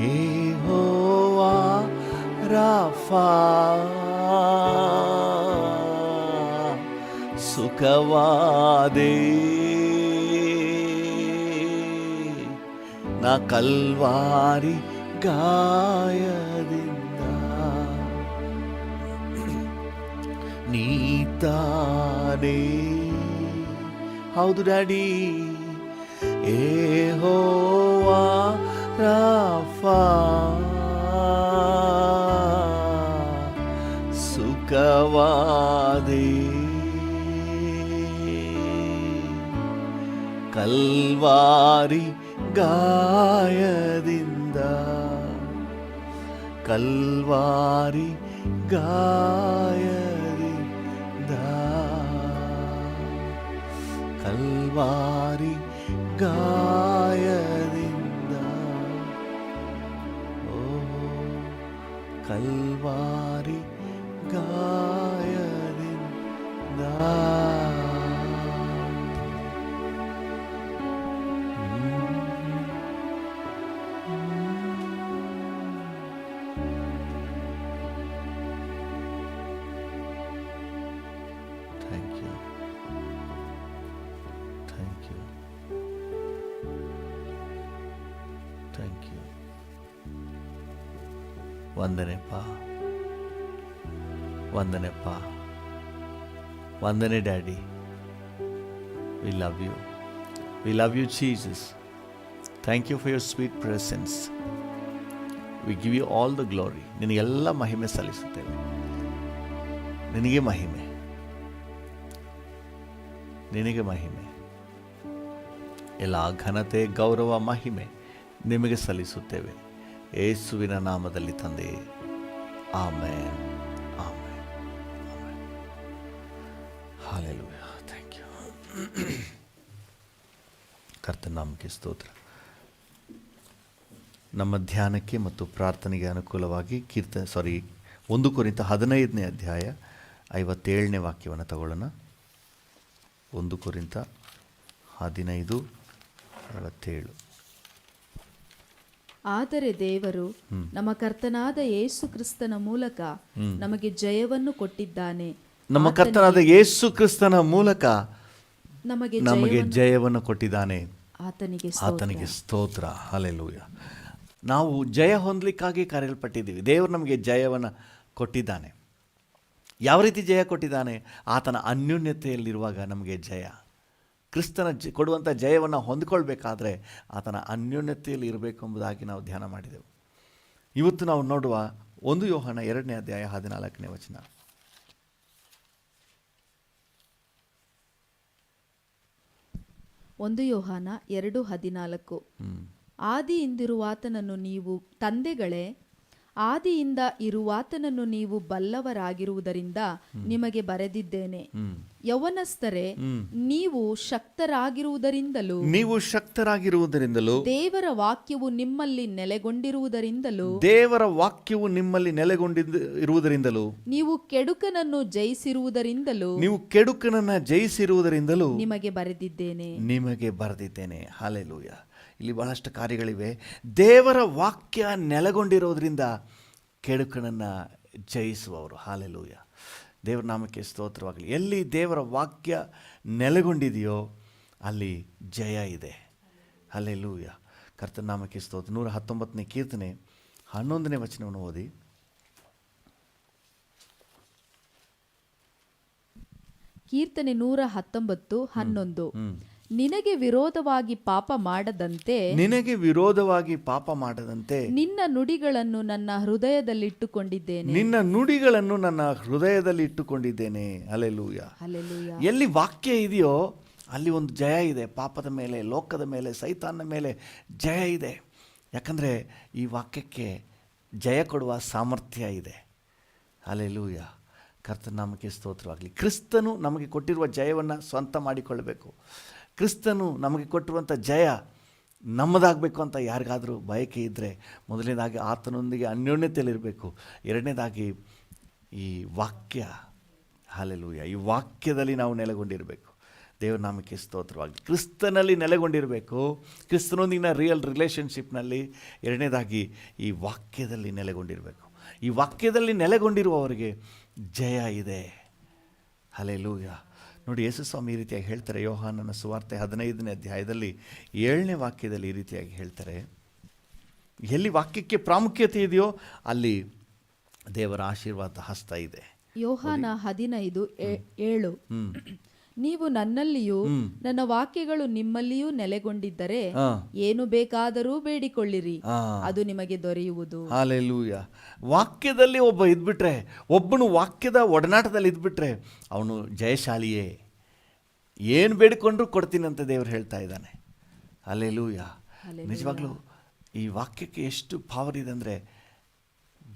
ಯೆಹೋವಾ ರಾಫಾ, ಸುಖವಾದೆ ನಾ ಕಲ್ವಾರಿ ಗಾಯದಿಂದ, ನೀತಾನೇ. ಹೌದು ಡ್ಯಾಡಿ, ಯೆಹೋವಾ ರಾಫಾ, ಸುಖವಾದೆ ಕಲ್ವಾರಿ ಗಾಯದಿಂದ, ಕಲ್ವಾರಿ ಗಾಯದಿಂದ, ಕಲ್ವಾರಿ ಗಾಯದಿಂದ, ಓ ಕಲ್ವಾರಿ ಗಾಯದಿಂದ. ವಂದನೆಪ್ಪ, ವಂದನೆಪ್ಪ, ವಂದನೆ daddy. We love you, we love you Jesus. Thank you for your sweet presence. We give you all the glory. ನಿನಗೆಲ್ಲ ಮಹಿಮೆ ಸಲ್ಲಿಸುತ್ತೇವೆ. ನಿನಗೆ ಮಹಿಮೆ, ನಿನಗೆ ಮಹಿಮೆ, ಎಲ್ಲ ಘನತೆ, ಗೌರವ, ಮಹಿಮೆ ನಿಮಗೆ ಸಲ್ಲಿಸುತ್ತೇವೆ ಯೇಸುವಿನ ನಾಮದಲ್ಲಿ ತಂದೆ. Amen, amen, amen. Hallelujah. Thank you. ಕರ್ತನ ನಾಮಕ್ಕೆ ಸ್ತೋತ್ರ. ನಮ್ಮ ಧ್ಯಾನಕ್ಕೆ ಮತ್ತು ಪ್ರಾರ್ಥನೆಗೆ ಅನುಕೂಲವಾಗಿ 1 ಕೊರಿಂಥ 15ನೇ ಅಧ್ಯಾಯ 57ನೇ ವಾಕ್ಯವನ್ನು ತಗೊಳ್ಳೋಣ. 1 ಕೊರಿಂಥ 15:57. ಆದರೆ ದೇವರು ನಮ್ಮ ಕರ್ತನಾದ ಯೇಸು ಕ್ರಿಸ್ತನ ಮೂಲಕ ನಮಗೆ ಜಯವನ್ನು ಕೊಟ್ಟಿದ್ದಾನೆ. ನಮ್ಮ ಕರ್ತನಾದ ಯೇಸು ಕ್ರಿಸ್ತನ ಮೂಲಕ ನಮಗೆ ಜಯವನ್ನು ಕೊಟ್ಟಿದ್ದಾನೆ. ಆತನಿಗೆ ಸ್ತೋತ್ರ. ಹಲ್ಲೆಲೂಯಾ. ನಾವು ಜಯ ಹೊಂದಲಿಕ್ಕಾಗಿ ಕರೆಯಲ್ಪಟ್ಟಿದ್ದೀವಿ. ದೇವರು ನಮಗೆ ಜಯವನ್ನು ಕೊಟ್ಟಿದ್ದಾನೆ. ಯಾವ ರೀತಿ ಜಯ ಕೊಟ್ಟಿದ್ದಾನೆ? ಆತನ ಅನ್ಯೋನ್ಯತೆಯಲ್ಲಿರುವಾಗ ನಮಗೆ ಜಯ. ಕ್ರಿಸ್ತನ ಕೊಡುವಂಥ ಜಯವನ್ನು ಹೊಂದಿಕೊಳ್ಬೇಕಾದ್ರೆ ಆತನ ಅನ್ಯೋನ್ಯತೆಯಲ್ಲಿ ಇರಬೇಕು ಎಂಬುದಾಗಿ ನಾವು ಧ್ಯಾನ ಮಾಡಿದೆವು. ಇವತ್ತು ನಾವು ನೋಡುವ 1 ಯೋಹಾನ 2ನೇ ಅಧ್ಯಾಯ 14ನೇ ವಚನ. ಯೋಹಾನ 2:14. ಆದಿಯಿಂದಿರುವಾತನನ್ನು ನೀವು ತಂದೆಗಳೇ, ಆದಿಯಿಂದ ಇರುವಾತನನ್ನು ನೀವು ಬಲ್ಲವರಾಗಿರುವುದರಿಂದ ನಿಮಗೆ ಬರೆದಿದ್ದೇನೆ. ಯೌವನಸ್ಥರೇ, ನೀವು ಶಕ್ತರಾಗಿರುವುದರಿಂದಲೂ ದೇವರ ವಾಕ್ಯವು ನಿಮ್ಮಲ್ಲಿ ನೆಲೆಗೊಂಡಿರುವುದರಿಂದಲೂ ನೀವು ಕೆಡುಕನನ್ನು ಜಯಿಸಿರುವುದರಿಂದಲೂ ನಿಮಗೆ ಬರೆದಿದ್ದೇನೆ. ಹಲ್ಲೆಲೂಯಾ. ಇಲ್ಲಿ ಬಹಳಷ್ಟು ಕಾರ್ಯಗಳಿವೆ. ದೇವರ ವಾಕ್ಯ ನೆಲೆಗೊಂಡಿರೋದ್ರಿಂದ ಕೆಡುಕನನ್ನು ಜಯಿಸುವವರು. ಹಲ್ಲೆಲೂಯಾ. ದೇವರ ನಾಮಕ್ಕೆ ಸ್ತೋತ್ರವಾಗಲಿ. ಎಲ್ಲಿ ದೇವರ ವಾಕ್ಯ ನೆಲೆಗೊಂಡಿದೆಯೋ ಅಲ್ಲಿ ಜಯ ಇದೆ. ಹಲ್ಲೆಲೂಯಾ. ಕರ್ತನ ನಾಮಕ್ಕೆ ಸ್ತೋತ್ರ. 119ನೇ ಕೀರ್ತನೆ 11ನೇ ವಚನವನ್ನು ಓದಿ. ಕೀರ್ತನೆ 119:11. ನಿನಗೆ ವಿರೋಧವಾಗಿ ಪಾಪ ಮಾಡದಂತೆ ನಿನ್ನ ನುಡಿಗಳನ್ನು ನನ್ನ ಹೃದಯದಲ್ಲಿಟ್ಟುಕೊಂಡಿದ್ದೇನೆ. ಹಲ್ಲೆಲೂಯಾ. ಎಲ್ಲಿ ವಾಕ್ಯ ಇದೆಯೋ ಅಲ್ಲಿ ಒಂದು ಜಯ ಇದೆ. ಪಾಪದ ಮೇಲೆ, ಲೋಕದ ಮೇಲೆ, ಸೈತಾನನ ಮೇಲೆ ಜಯ ಇದೆ. ಯಾಕಂದರೆ ಈ ವಾಕ್ಯಕ್ಕೆ ಜಯ ಕೊಡುವ ಸಾಮರ್ಥ್ಯ ಇದೆ. ಹಲ್ಲೆಲೂಯ. ಕರ್ತನ ನಾಮಕ್ಕೆ ಸ್ತೋತ್ರವಾಗಲಿ. ಕ್ರಿಸ್ತನು ನಮಗೆ ಕೊಟ್ಟಿರುವ ಜಯವನ್ನು ಸ್ವಂತ ಮಾಡಿಕೊಳ್ಳಬೇಕು. ಕ್ರಿಸ್ತನು ನಮಗೆ ಕೊಟ್ಟಿರುವಂಥ ಜಯ ನಮ್ಮದಾಗಬೇಕು ಅಂತ ಯಾರಿಗಾದರೂ ಬಯಕೆ ಇದ್ದರೆ, ಮೊದಲನೇದಾಗಿ ಆತನೊಂದಿಗೆ ಅನ್ಯೋನ್ಯತೆಯಲ್ಲಿರಬೇಕು. ಎರಡನೇದಾಗಿ ಈ ವಾಕ್ಯ, ಹಲ್ಲೆಲೂಯ, ಈ ವಾಕ್ಯದಲ್ಲಿ ನಾವು ನೆಲೆಗೊಂಡಿರಬೇಕು. ದೇವರ ನಾಮಕ್ಕೆ ಸ್ತೋತ್ರವಾಗಲಿ. ಕ್ರಿಸ್ತನಲ್ಲಿ ನೆಲೆಗೊಂಡಿರಬೇಕು, ಕ್ರಿಸ್ತನೊಂದಿಗಿನ ರಿಯಲ್ ರಿಲೇಷನ್ಶಿಪ್ನಲ್ಲಿ. ಎರಡನೇದಾಗಿ ಈ ವಾಕ್ಯದಲ್ಲಿ ನೆಲೆಗೊಂಡಿರಬೇಕು. ಈ ವಾಕ್ಯದಲ್ಲಿ ನೆಲೆಗೊಂಡಿರುವವರಿಗೆ ಜಯ ಇದೆ. ಹಲ್ಲೆಲೂಯ. ನೋಡಿ, ಯೇಸು ಸ್ವಾಮಿ ಈ ರೀತಿಯಾಗಿ ಹೇಳ್ತಾರೆ. ಯೋಹಾನನ ಸುವಾರ್ತೆ 15ನೇ ಅಧ್ಯಾಯದಲ್ಲಿ 7ನೇ ವಾಕ್ಯದಲ್ಲಿ ಈ ರೀತಿಯಾಗಿ ಹೇಳ್ತಾರೆ, ಎಲ್ಲಿ ವಾಕ್ಯಕ್ಕೆ ಪ್ರಾಮುಖ್ಯತೆ ಇದೆಯೋ ಅಲ್ಲಿ ದೇವರ ಆಶೀರ್ವಾದ ಹಸ್ತ ಇದೆ. ಯೋಹಾನ 15:7 ನೀವು ನನ್ನಲ್ಲಿಯೂ ನನ್ನ ವಾಕ್ಯಗಳು ನಿಮ್ಮಲ್ಲಿಯೂ ನೆಲೆಗೊಂಡಿದ್ದರೆ ಏನು ಬೇಕಾದರೂ ಬೇಡಿಕೊಳ್ಳಿರಿ, ಅದು ನಿಮಗೆ ದೊರೆಯುವುದು. ಹಲ್ಲೆಲೂಯ. ವಾಕ್ಯದಲ್ಲಿ ಒಬ್ಬ ಇದ್ಬಿಟ್ರೆ, ಒಬ್ಬನು ವಾಕ್ಯದ ಒಡನಾಟದಲ್ಲಿ ಇದ್ಬಿಟ್ರೆ ಅವನು ಜಯಶಾಲಿಯೇ. ಏನು ಬೇಡಿಕೊಂಡ್ರೂ ಕೊಡ್ತೀನಿ ಅಂತ ದೇವರು ಹೇಳ್ತಾ ಇದ್ದಾನೆ. ಹಲ್ಲೆಲೂಯ. ನಿಜವಾಗ್ಲೂ ಈ ವಾಕ್ಯಕ್ಕೆ ಎಷ್ಟು ಪವರ್ ಇದೆ ಅಂದರೆ,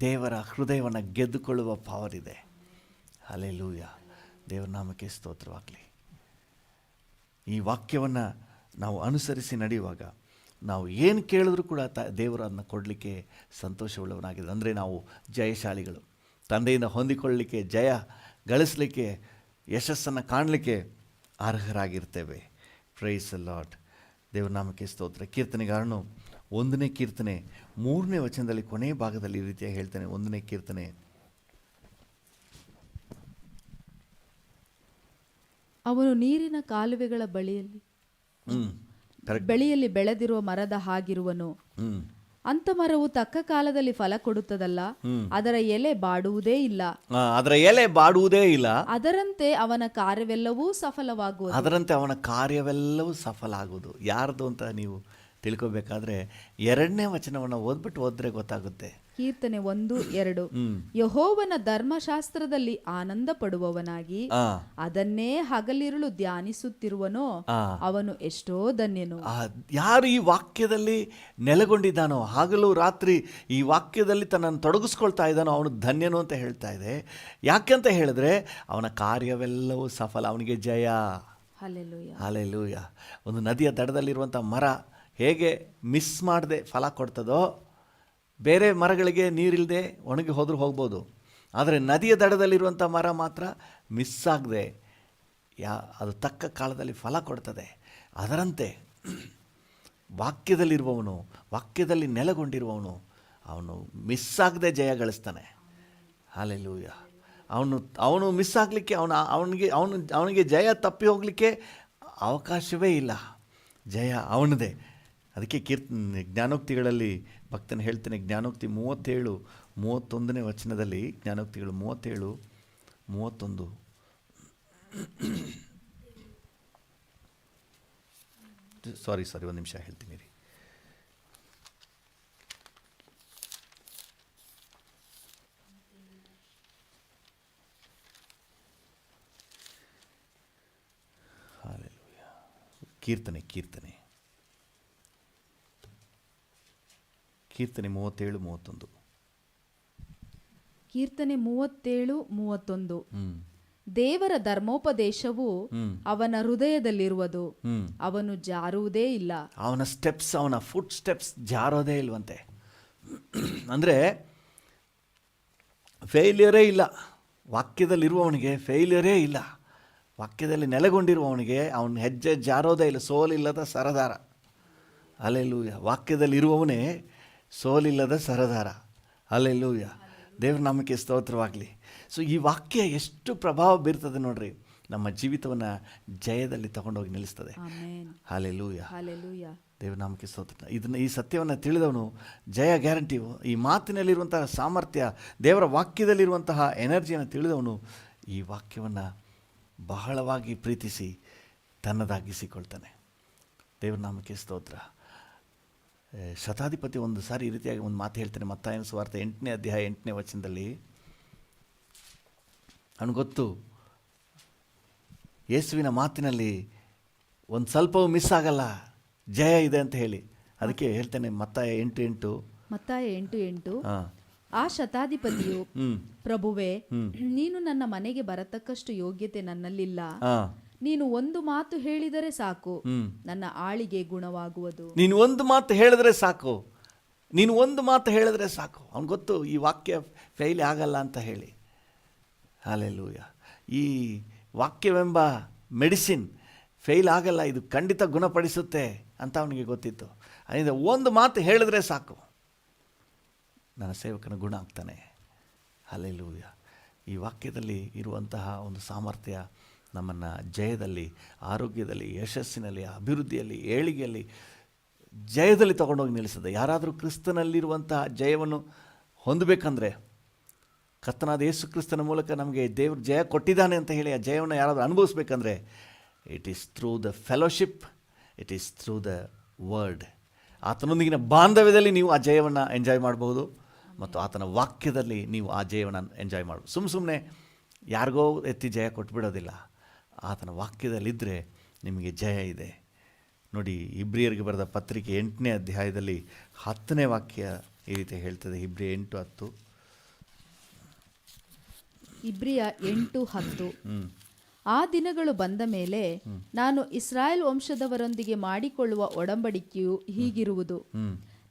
ದೇವರ ಹೃದಯವನ್ನು ಗೆದ್ದುಕೊಳ್ಳುವ ಪವರ್ ಇದೆ. ಹಲ್ಲೆಲೂಯ. ದೇವರ ನಾಮಕ್ಕೆ ಸ್ತೋತ್ರವಾಗಲಿ. ಈ ವಾಕ್ಯವನ್ನು ನಾವು ಅನುಸರಿಸಿ ನಡೆಯುವಾಗ ನಾವು ಏನು ಕೇಳಿದ್ರೂ ಕೂಡ ದೇವರು ಅದನ್ನು ಕೊಡಲಿಕ್ಕೆ ಸಂತೋಷವುಳ್ಳವನಾಗಿದೆ. ಅಂದರೆ ನಾವು ಜಯಶಾಲಿಗಳು. ತಂದೆಯಿಂದ ಹೊಂದಿಕೊಳ್ಳಲಿಕ್ಕೆ, ಜಯ ಗಳಿಸಲಿಕ್ಕೆ, ಯಶಸ್ಸನ್ನು ಕಾಣಲಿಕ್ಕೆ ಅರ್ಹರಾಗಿರ್ತೇವೆ. Praise the lord. ದೇವರ ನಾಮಕ್ಕೆ ಸ್ತೋತ್ರ. ಕೀರ್ತನೆಗಾರನು 1ನೇ ಕೀರ್ತನೆ 3ನೇ ವಚನದಲ್ಲಿ ಕೊನೆಯ ಭಾಗದಲ್ಲಿ ಈ ರೀತಿಯಾಗಿ ಹೇಳ್ತಾನೆ. 1ನೇ ಕೀರ್ತನೆ, ಅವನು ನೀರಿನ ಕಾಲುವೆಗಳ ಬಳಿಯಲ್ಲಿ ಬೆಳೆದಿರುವ ಮರದ ಹಾಗಿರುವನು. ಅಂತ ಮರವು ತಕ್ಕ ಕಾಲದಲ್ಲಿ ಫಲ ಕೊಡುತ್ತದಲ್ಲ, ಅದರ ಎಲೆ ಬಾಡುವುದೇ ಇಲ್ಲ. ಅದರಂತೆ ಅವನ ಕಾರ್ಯವೆಲ್ಲವೂ ಸಫಲ ಆಗುವುದು. ಯಾರ್ದು ಅಂತ ನೀವು ತಿಳ್ಕೊಬೇಕಾದ್ರೆ 2ನೇ ವಚನವನ್ನು ಓದ್ಬಿಟ್ಟು ಗೊತ್ತಾಗುತ್ತೆ. ಕೀರ್ತನೆ 1:2 ಯೆಹೋವನ ಧರ್ಮಶಾಸ್ತ್ರದಲ್ಲಿ ಆನಂದ ಪಡುವವನಾಗಿ ಅದನ್ನೇ ಹಗಲಿರುಳು ಧ್ಯಾನಿಸುತ್ತಿರುವನೋ ಅವನು ಎಷ್ಟೋ ಧನ್ಯನು. ಯಾರು ಈ ವಾಕ್ಯದಲ್ಲಿ ನೆಲೆಗೊಂಡಿದ್ದಾನೋ, ಹಗಲು ರಾತ್ರಿ ಈ ವಾಕ್ಯದಲ್ಲಿ ತನ್ನನ್ನು ತೊಡಗಿಸ್ಕೊಳ್ತಾ ಇದ್ದಾನೋ ಅವನು ಧನ್ಯನು ಅಂತ ಹೇಳ್ತಾ ಇದೆ. ಯಾಕೆಂತ ಹೇಳಿದ್ರೆ ಅವನ ಕಾರ್ಯವೆಲ್ಲವೂ ಸಫಲ, ಅವನಿಗೆ ಜಯ. ಹಲ್ಲೆಲೂಯ. ಹಲ್ಲೆಲೂಯ. ಒಂದು ನದಿಯ ದಡದಲ್ಲಿರುವಂಥ ಮರ ಹೇಗೆ ಮಿಸ್ ಮಾಡದೆ ಫಲ ಕೊಡ್ತದೋ, ಬೇರೆ ಮರಗಳಿಗೆ ನೀರಿಲ್ಲದೆ ಒಣಗಿ ಹೋದ್ರೂ ಹೋಗ್ಬೋದು, ಆದರೆ ನದಿಯ ದಡದಲ್ಲಿರುವಂಥ ಮರ ಮಾತ್ರ ಮಿಸ್ ಆಗದೆ ಅದು ತಕ್ಕ ಕಾಲದಲ್ಲಿ ಫಲ ಕೊಡ್ತದೆ. ಅದರಂತೆ ವಾಕ್ಯದಲ್ಲಿರುವವನು, ವಾಕ್ಯದಲ್ಲಿ ನೆಲೆಗೊಂಡಿರುವವನು, ಅವನು ಮಿಸ್ ಆಗದೆ ಜಯ ಗಳಿಸ್ತಾನೆ. ಹಲ್ಲೆಲೂಯ. ಅವನು ಮಿಸ್ ಆಗಲಿಕ್ಕೆ ಅವನಿಗೆ ಜಯ ತಪ್ಪಿ ಹೋಗಲಿಕ್ಕೆ ಅವಕಾಶವೇ ಇಲ್ಲ. ಜಯ ಅವನದೇ. ಅದಕ್ಕೆ ಜ್ಞಾನೋಕ್ತಿಗಳಲ್ಲಿ ಭಕ್ತನು ಹೇಳ್ತಾನೆ, ಜ್ಞಾನೋಕ್ತಿ 37:31ನೇ ವಚನದಲ್ಲಿ, ಜ್ಞಾನೋಕ್ತಿಗಳು 37:31, ಸಾರಿ ಒಂದು ನಿಮಿಷ ಹೇಳ್ತೀನಿ ರೀ. ಹಲ್ಲೆಲೂಯ. ಕೀರ್ತನೆ 37:31. ಕೀರ್ತನೆ 37:31 ದೇವರ ಧರ್ಮೋಪದೇಶವು ಅವನ ಹೃದಯದಲ್ಲಿರುವುದು, ಅವನು ಜಾರುವುದೇ ಇಲ್ಲ. ಅವನ ಸ್ಟೆಪ್ಸ್, ಅವನ ಫುಟ್ ಸ್ಟೆಪ್ಸ್ ಜಾರೋದೇ ಇಲ್ವಂತೆ. ಅಂದರೆ ಫೇಲ್ಯೂರೇ ಇಲ್ಲ. ವಾಕ್ಯದಲ್ಲಿರುವವನಿಗೆ ಫೇಲ್ಯೂರೇ ಇಲ್ಲ. ವಾಕ್ಯದಲ್ಲಿ ನೆಲೆಗೊಂಡಿರುವವನಿಗೆ ಅವನ ಹೆಜ್ಜೆ ಜಾರೋದೇ ಇಲ್ಲ. ಸೋಲಿಲ್ಲದ ಸರದಾರ. ಹಲ್ಲೆಲೂಯ. ವಾಕ್ಯದಲ್ಲಿರುವವನೇ ಸೋಲಿಲ್ಲದ ಸರದಾರ. ಹಲ್ಲೆಲೂಯ. ದೇವ್ರ ನಾಮಕ್ಕೆ ಸ್ತೋತ್ರವಾಗಲಿ. ಸೊ ಈ ವಾಕ್ಯ ಎಷ್ಟು ಪ್ರಭಾವ ಬೀರ್ತದೆ ನೋಡ್ರಿ, ನಮ್ಮ ಜೀವಿತವನ್ನು ಜಯದಲ್ಲಿ ತಗೊಂಡೋಗಿ ನಿಲ್ಲಿಸ್ತದೆ. ಹಲ್ಲೆಲೂಯ. ದೇವ್ರ ನಾಮಕ್ಕೆ ಸ್ತೋತ್ರ. ಈ ಸತ್ಯವನ್ನು ತಿಳಿದವನು ಜಯ ಗ್ಯಾರಂಟಿ. ಈ ಮಾತಿನಲ್ಲಿರುವಂತಹ ಸಾಮರ್ಥ್ಯ, ದೇವರ ವಾಕ್ಯದಲ್ಲಿರುವಂತಹ ಎನರ್ಜಿಯನ್ನು ತಿಳಿದವನು ಈ ವಾಕ್ಯವನ್ನು ಬಹಳವಾಗಿ ಪ್ರೀತಿಸಿ ತನ್ನದಾಗಿಸಿಕೊಳ್ತಾನೆ. ದೇವ್ರ ನಾಮಕ್ಕೆ ಸ್ತೋತ್ರ. ಶತಾಧಿಪತಿ ಒಂದು ಸಾರಿ ಈ ರೀತಿಯಾಗಿ ಒಂದು ಮಾತು ಹೇಳ್ತಾನೆ. ಮತ್ತಾಯನ ಸುವಾರ್ತೆ 8ನೇ ಅಧ್ಯಾಯ 8ನೇ ವಚನದಲ್ಲಿ, ಅವನು ಗೊತ್ತು ಯೇಸುವಿನ ಮಾತಿನಲ್ಲಿ ಒಂದು ಸ್ವಲ್ಪವೂ ಮಿಸ್ ಆಗಲ್ಲ, ಜಯ ಇದೆ ಅಂತ ಹೇಳಿ. ಅದಕ್ಕೆ ಹೇಳ್ತೇನೆ ಮತ್ತಾಯ 8:8. ಮತ್ತಾಯ 8:8. ಹಾಂ. ಆ ಶತಾಧಿಪತಿಯು, ಪ್ರಭುವೇ, ನೀನು ನನ್ನ ಮನೆಗೆ ಬರತಕ್ಕಷ್ಟು ಯೋಗ್ಯತೆ ನನ್ನಲ್ಲಿಲ್ಲ. ಹಾಂ. ನೀನು ಒಂದು ಮಾತು ಹೇಳಿದರೆ ಸಾಕು, ನನ್ನ ಆಳಿಗೆ ಗುಣವಾಗುವುದು. ನೀನು ಒಂದು ಮಾತು ಹೇಳಿದ್ರೆ ಸಾಕು, ನೀನು ಒಂದು ಮಾತು ಹೇಳಿದ್ರೆ ಸಾಕು. ಅವ್ನು ಗೊತ್ತು ಈ ವಾಕ್ಯ ಫೇಲ್ ಆಗಲ್ಲ ಅಂತ ಹೇಳಿ. ಹಲ್ಲೆಲೂಯಾ. ಈ ವಾಕ್ಯವೆಂಬ ಮೆಡಿಸಿನ್ ಫೇಲ್ ಆಗಲ್ಲ, ಇದು ಖಂಡಿತ ಗುಣಪಡಿಸುತ್ತೆ ಅಂತ ಅವನಿಗೆ ಗೊತ್ತಿತ್ತು. ಅದರಿಂದ ಒಂದು ಮಾತು ಹೇಳಿದ್ರೆ ಸಾಕು, ನನ್ನ ಸೇವಕನ ಗುಣ ಆಗ್ತಾನೆ. ಹಲ್ಲೆಲೂಯಾ. ಈ ವಾಕ್ಯದಲ್ಲಿ ಇರುವಂತಹ ಒಂದು ಸಾಮರ್ಥ್ಯ ನಮ್ಮನ್ನು ಜಯದಲ್ಲಿ, ಆರೋಗ್ಯದಲ್ಲಿ, ಯಶಸ್ಸಿನಲ್ಲಿ, ಅಭಿವೃದ್ಧಿಯಲ್ಲಿ, ಏಳಿಗೆಯಲ್ಲಿ, ಜಯದಲ್ಲಿ ತಗೊಂಡೋಗಿ ನಿಲ್ಲಿಸ್ತದೆ. ಯಾರಾದರೂ ಕ್ರಿಸ್ತನಲ್ಲಿರುವಂತಹ ಜಯವನ್ನು ಹೊಂದಬೇಕಂದ್ರೆ, ಕರ್ತನಾದ ಯೇಸು ಕ್ರಿಸ್ತನ ಮೂಲಕ ನಮಗೆ ದೇವರು ಜಯ ಕೊಟ್ಟಿದ್ದಾನೆ ಅಂತ ಹೇಳಿ ಆ ಜಯವನ್ನು ಯಾರಾದರೂ ಅನುಭವಿಸ್ಬೇಕಂದ್ರೆ, it is through the fellowship, it is through the word. ಆತನೊಂದಿಗಿನ ಬಾಂಧವ್ಯದಲ್ಲಿ ನೀವು ಆ ಜಯವನ್ನು ಎಂಜಾಯ್ ಮಾಡಬಹುದು, ಮತ್ತು ಆತನ ವಾಕ್ಯದಲ್ಲಿ ನೀವು ಆ ಜಯವನ್ನು ಎಂಜಾಯ್ ಮಾಡ್ಬೋದು. ಸುಮ್ಮನೆ ಯಾರಿಗೋ ಎತ್ತಿ ಜಯ ಕೊಟ್ಬಿಡೋದಿಲ್ಲ. ಆತನ ವಾಕ್ಯದಲ್ಲಿದ್ದರೆ ನಿಮಗೆ ಜಯ ಇದೆ. ನೋಡಿ, ಇಬ್ರಿಯರಿಗೆ ಬರೆದ ಪತ್ರಿಕೆ 8ನೇ ಅಧ್ಯಾಯದಲ್ಲಿ 10ನೇ ವಾಕ್ಯ ಈ ರೀತಿ ಹೇಳ್ತದೆ. ಇಬ್ರಿಯ 8:10. ಇಬ್ರಿಯ 8:10. ಆ ದಿನಗಳು ಬಂದ ಮೇಲೆ ನಾನು ಇಸ್ರಾಯೇಲ್ ವಂಶದವರೊಂದಿಗೆ ಮಾಡಿಕೊಳ್ಳುವ ಒಡಂಬಡಿಕೆಯು ಹೀಗಿರುವುದು,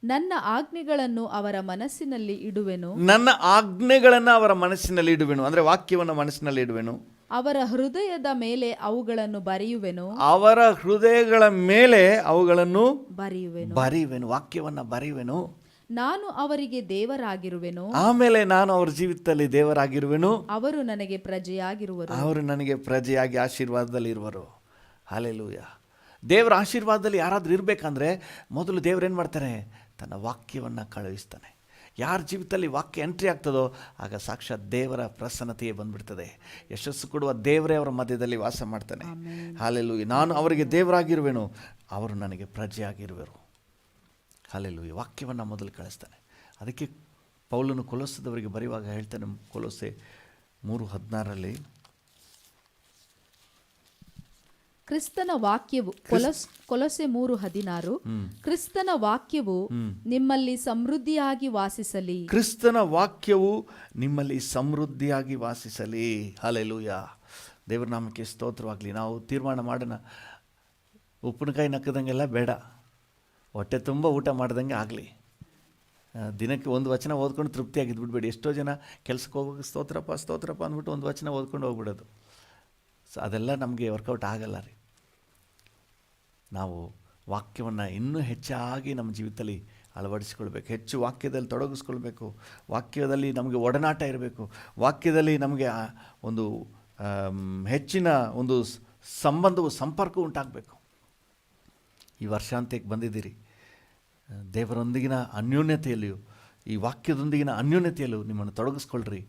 ನನ್ನ ಆಜ್ಞೆಗಳನ್ನು ಅವರ ಮನಸ್ಸಿನಲ್ಲಿ ಇಡುವೆನು. ನನ್ನ ಆಜ್ಞೆಗಳನ್ನು ಅವರ ಮನಸ್ಸಿನಲ್ಲಿ ಇಡುವೆನು ಅಂದರೆ ವಾಕ್ಯವನ್ನು ಮನಸ್ಸಿನಲ್ಲಿ ಇಡುವೆನು. ಅವರ ಹೃದಯದ ಮೇಲೆ ಅವುಗಳನ್ನು ಬರೆಯುವೆನು. ಅವರ ಹೃದಯಗಳ ಮೇಲೆ ಅವುಗಳನ್ನು ಬರೆಯುವೆನು. ವಾಕ್ಯವನ್ನು ಬರೆಯುವೆನು. ನಾನು ಅವರಿಗೆ ದೇವರಾಗಿರುವೆನು. ಆಮೇಲೆ ನಾನು ಅವರ ಜೀವಿತದಲ್ಲಿ ದೇವರಾಗಿರುವೆನು. ಅವರು ನನಗೆ ಪ್ರಜೆಯಾಗಿರುವರು. ಅವರು ನನಗೆ ಪ್ರಜೆಯಾಗಿ ಆಶೀರ್ವಾದದಲ್ಲಿ ಇರುವರು. ಹಲ್ಲೆಲೂಯಾ. ದೇವರ ಆಶೀರ್ವಾದದಲ್ಲಿ ಯಾರಾದರೂ ಇರಬೇಕಂದ್ರೆ ಮೊದಲು ದೇವರೇನು ಮಾಡ್ತಾನೆ? ತನ್ನ ವಾಕ್ಯವನ್ನು ಕಳುಹಿಸ್ತಾನೆ. ಯಾರ ಜೀವಿತದಲ್ಲಿ ವಾಕ್ಯ ಎಂಟ್ರಿ ಆಗ್ತದೋ ಆಗ ಸಾಕ್ಷಾತ್ ದೇವರ ಪ್ರಸನ್ನತೆಯೇ ಬಂದ್ಬಿಡ್ತದೆ. ಯಶಸ್ಸು ಕೊಡುವ ದೇವರೇ ಅವರ ಮಧ್ಯದಲ್ಲಿ ವಾಸ ಮಾಡ್ತಾನೆ. ಹಲ್ಲೆಲೂಯಾ. ನಾನು ಅವರಿಗೆ ದೇವರಾಗಿರುವೆನು, ಅವರು ನನಗೆ ಪ್ರಜೆಯಾಗಿರುವರು. ಹಲ್ಲೆಲೂಯಾ. ವಾಕ್ಯವನ್ನು ಮೊದಲು ಕಳಿಸ್ತಾನೆ. ಅದಕ್ಕೆ ಪೌಲನು ಕೊಲೊಸ್ಸದವರಿಗೆ ಬರೆಯುವಾಗ ಹೇಳ್ತಾನೆ, ಕೊಲೊಸ್ಸೆ 3:16 ಕ್ರಿಸ್ತನ ವಾಕ್ಯವು, ಕೊಲೊಸ್ಸೆ 3:16, ಕ್ರಿಸ್ತನ ವಾಕ್ಯವು ನಿಮ್ಮಲ್ಲಿ ಸಮೃದ್ಧಿಯಾಗಿ ವಾಸಿಸಲಿ. ಕ್ರಿಸ್ತನ ವಾಕ್ಯವು ನಿಮ್ಮಲ್ಲಿ ಸಮೃದ್ಧಿಯಾಗಿ ವಾಸಿಸಲಿ. ಹಲ್ಲೆಲೂಯಾ. ದೇವರ ನಾಮಕ್ಕೆ ಸ್ತೋತ್ರವಾಗಲಿ. ನಾವು ತೀರ್ಮಾನ ಮಾಡೋಣ, ಉಪ್ಪಿನಕಾಯಿ ನಕ್ಕದಂಗೆಲ್ಲ ಬೇಡ, ಹೊಟ್ಟೆ ತುಂಬ ಊಟ ಮಾಡ್ದಂಗೆ ಆಗಲಿ. ದಿನಕ್ಕೆ ಒಂದು ವಚನ ಓದ್ಕೊಂಡು ತೃಪ್ತಿಯಾಗಿದ್ದು ಬಿಡಬೇಡಿ. ಎಷ್ಟೋ ಜನ ಕೆಲ್ಸಕ್ಕೆ ಹೋಗೋಕೆ ಸ್ತೋತ್ರಪ್ಪ ಅಂದ್ಬಿಟ್ಟು ಒಂದು ವಚನ ಓದ್ಕೊಂಡು ಹೋಗ್ಬಿಡೋದು. ಸೊ ಅದೆಲ್ಲ ನಮಗೆ ವರ್ಕೌಟ್ ಆಗಲ್ಲ ರೀ. ನಾವು ವಾಕ್ಯವನ್ನು ಇನ್ನೂ ಹೆಚ್ಚಾಗಿ ನಮ್ಮ ಜೀವಿತದಲ್ಲಿ ಅಳವಡಿಸಿಕೊಳ್ಬೇಕು. ಹೆಚ್ಚು ವಾಕ್ಯದಲ್ಲಿ ತೊಡಗಿಸ್ಕೊಳ್ಬೇಕು. ವಾಕ್ಯದಲ್ಲಿ ನಮಗೆ ಒಡನಾಟ ಇರಬೇಕು. ವಾಕ್ಯದಲ್ಲಿ ನಮಗೆ ಒಂದು ಹೆಚ್ಚಿನ ಒಂದು ಸಂಬಂಧವು, ಸಂಪರ್ಕವು ಉಂಟಾಗಬೇಕು. ಈ ವರ್ಷಾಂತ್ಯಕ್ಕೆ ಬಂದಿದ್ದೀರಿ, ದೇವರೊಂದಿಗಿನ ಅನ್ಯೋನ್ಯತೆಯಲ್ಲಿಯೂ ಈ ವಾಕ್ಯದೊಂದಿಗಿನ ಅನ್ಯೋನ್ಯತೆಯಲ್ಲೂ ನಿಮ್ಮನ್ನು ತೊಡಗಿಸ್ಕೊಳ್ರಿ.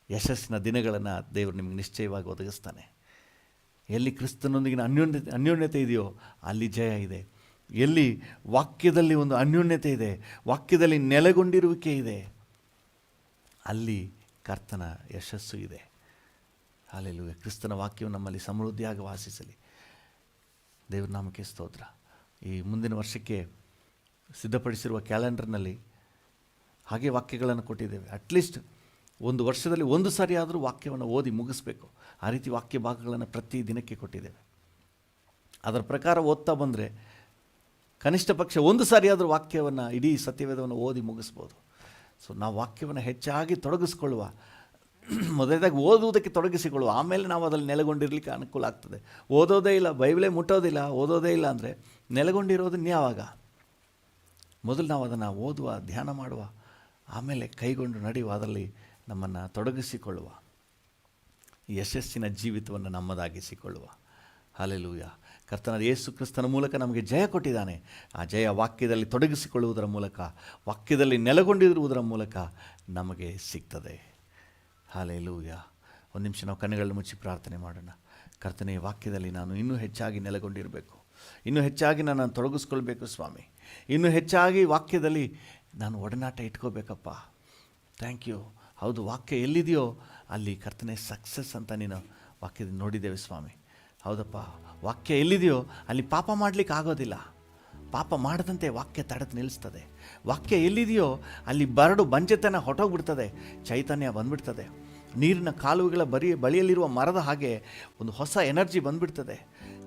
ಯಶಸ್ಸಿನ ದಿನಗಳನ್ನು ದೇವರು ನಿಮಗೆ ನಿಶ್ಚಯವಾಗಿ ಒದಗಿಸ್ತಾನೆ. ಎಲ್ಲಿ ಕ್ರಿಸ್ತನೊಂದಿಗಿನ ಅನ್ಯೋನ್ಯತೆ ಇದೆಯೋ ಅಲ್ಲಿ ಜಯ ಇದೆ. ಎಲ್ಲಿ ವಾಕ್ಯದಲ್ಲಿ ಒಂದು ಅನ್ಯೋನ್ಯತೆ ಇದೆ, ವಾಕ್ಯದಲ್ಲಿ ನೆಲೆಗೊಂಡಿರುವಿಕೆ ಇದೆ, ಅಲ್ಲಿ ಕರ್ತನ ಯಶಸ್ಸು ಇದೆ. ಹಲ್ಲೆಲೂಯಾ. ಕ್ರಿಸ್ತನ ವಾಕ್ಯವು ನಮ್ಮಲ್ಲಿ ಸಮೃದ್ಧಿಯಾಗಿ ವಾಸಿಸಲಿ. ದೇವರ ನಾಮಕ್ಕೆ ಸ್ತೋತ್ರ. ಈ ಮುಂದಿನ ವರ್ಷಕ್ಕೆ ಸಿದ್ಧಪಡಿಸಿರುವ ಕ್ಯಾಲೆಂಡರ್ನಲ್ಲಿ ಹಾಗೆ ವಾಕ್ಯಗಳನ್ನು ಕೊಟ್ಟಿದ್ದೇವೆ. ಅಟ್ಲೀಸ್ಟ್ ಒಂದು ವರ್ಷದಲ್ಲಿ ಒಂದು ಸಾರಿ ಆದರೂ ವಾಕ್ಯವನ್ನು ಓದಿ ಮುಗಿಸ್ಬೇಕು. ಆ ರೀತಿ ವಾಕ್ಯ ಭಾಗಗಳನ್ನು ಪ್ರತಿ ದಿನಕ್ಕೆ ಕೊಟ್ಟಿದ್ದೇವೆ. ಅದರ ಪ್ರಕಾರ ಓದ್ತಾ ಬಂದರೆ ಕನಿಷ್ಠ ಪಕ್ಷ ಒಂದು ಸಾರಿ ಆದರೂ ವಾಕ್ಯವನ್ನು, ಇಡೀ ಸತ್ಯವೇದವನ್ನು ಓದಿ ಮುಗಿಸ್ಬೋದು. ಸೊ ನಾವು ವಾಕ್ಯವನ್ನು ಹೆಚ್ಚಾಗಿ ತೊಡಗಿಸ್ಕೊಳ್ಳುವ, ಮೊದಲನೇದಾಗಿ ಓದುವುದಕ್ಕೆ ತೊಡಗಿಸಿಕೊಳ್ಳುವ, ಆಮೇಲೆ ನಾವು ಅದರಲ್ಲಿ ನೆಲೆಗೊಂಡಿರಲಿಕ್ಕೆ ಅನುಕೂಲ ಆಗ್ತದೆ. ಓದೋದೇ ಇಲ್ಲ, ಬೈಬಲೇ ಮುಟ್ಟೋದಿಲ್ಲ, ಓದೋದೇ ಇಲ್ಲ ಅಂದರೆ ನೆಲೆಗೊಂಡಿರೋದು ಯಾವಾಗ? ಮೊದಲು ನಾವು ಅದನ್ನು ಓದುವ, ಧ್ಯಾನ ಮಾಡುವ, ಆಮೇಲೆ ಕೈಗೊಂಡು ನಡೆಯುವ, ಅದರಲ್ಲಿ ನಮ್ಮನ್ನು ತೊಡಗಿಸಿಕೊಳ್ಳುವ, ಯಶಸ್ಸಿನ ಜೀವಿತವನ್ನು ನಮ್ಮದಾಗಿಸಿಕೊಳ್ಳುವ. ಹಲ್ಲೆಲೂಯಾ. ಕರ್ತನಾದ ಯೇಸು ಕ್ರಿಸ್ತನ ಮೂಲಕ ನಮಗೆ ಜಯ ಕೊಟ್ಟಿದ್ದಾನೆ. ಆ ಜಯ ವಾಕ್ಯದಲ್ಲಿ ತೊಡಗಿಸಿಕೊಳ್ಳುವುದರ ಮೂಲಕ, ವಾಕ್ಯದಲ್ಲಿ ನೆಲೆಗೊಂಡಿರುವುದರ ಮೂಲಕ ನಮಗೆ ಸಿಗ್ತದೆ. ಹಲ್ಲೆಲೂಯಾ. ಒಂದು ನಿಮಿಷ ನಾವು ಕಣ್ಣುಗಳನ್ನು ಮುಚ್ಚಿ ಪ್ರಾರ್ಥನೆ ಮಾಡೋಣ. ಕರ್ತನೆಯ ವಾಕ್ಯದಲ್ಲಿ ನಾನು ಇನ್ನೂ ಹೆಚ್ಚಾಗಿ ನೆಲೆಗೊಂಡಿರಬೇಕು, ಇನ್ನೂ ಹೆಚ್ಚಾಗಿ ನಾನು ತೊಡಗಿಸ್ಕೊಳ್ಬೇಕು ಸ್ವಾಮಿ. ಇನ್ನೂ ಹೆಚ್ಚಾಗಿ ವಾಕ್ಯದಲ್ಲಿ ನಾನು ಒಡನಾಟ ಇಟ್ಕೋಬೇಕಪ್ಪ. Thank you. ಹೌದು, ವಾಕ್ಯ ಎಲ್ಲಿದೆಯೋ ಅಲ್ಲಿ ಕರ್ತನೆ ಸಕ್ಸಸ್ ಅಂತ ನೀನು ವಾಕ್ಯದಲ್ಲಿ ನೋಡಿದ್ದೇವೆ ಸ್ವಾಮಿ. ಹೌದಪ್ಪ, ವಾಕ್ಯ ಎಲ್ಲಿದೆಯೋ ಅಲ್ಲಿ ಪಾಪ ಮಾಡಲಿಕ್ಕೆ ಆಗೋದಿಲ್ಲ. ಪಾಪ ಮಾಡದಂತೆ ವಾಕ್ಯ ತಡೆದು ನಿಲ್ಲಿಸ್ತದೆ. ವಾಕ್ಯ ಎಲ್ಲಿದೆಯೋ ಅಲ್ಲಿ ಬರಡು ಬಂಜೆತನ ಹೊಟ್ಟೋಗ್ಬಿಡ್ತದೆ, ಚೈತನ್ಯ ಬಂದ್ಬಿಡ್ತದೆ. ನೀರಿನ ಕಾಲುವೆಗಳ ಬಳಿಯಲ್ಲಿರುವ ಮರದ ಹಾಗೆ ಒಂದು ಹೊಸ ಎನರ್ಜಿ ಬಂದ್ಬಿಡ್ತದೆ.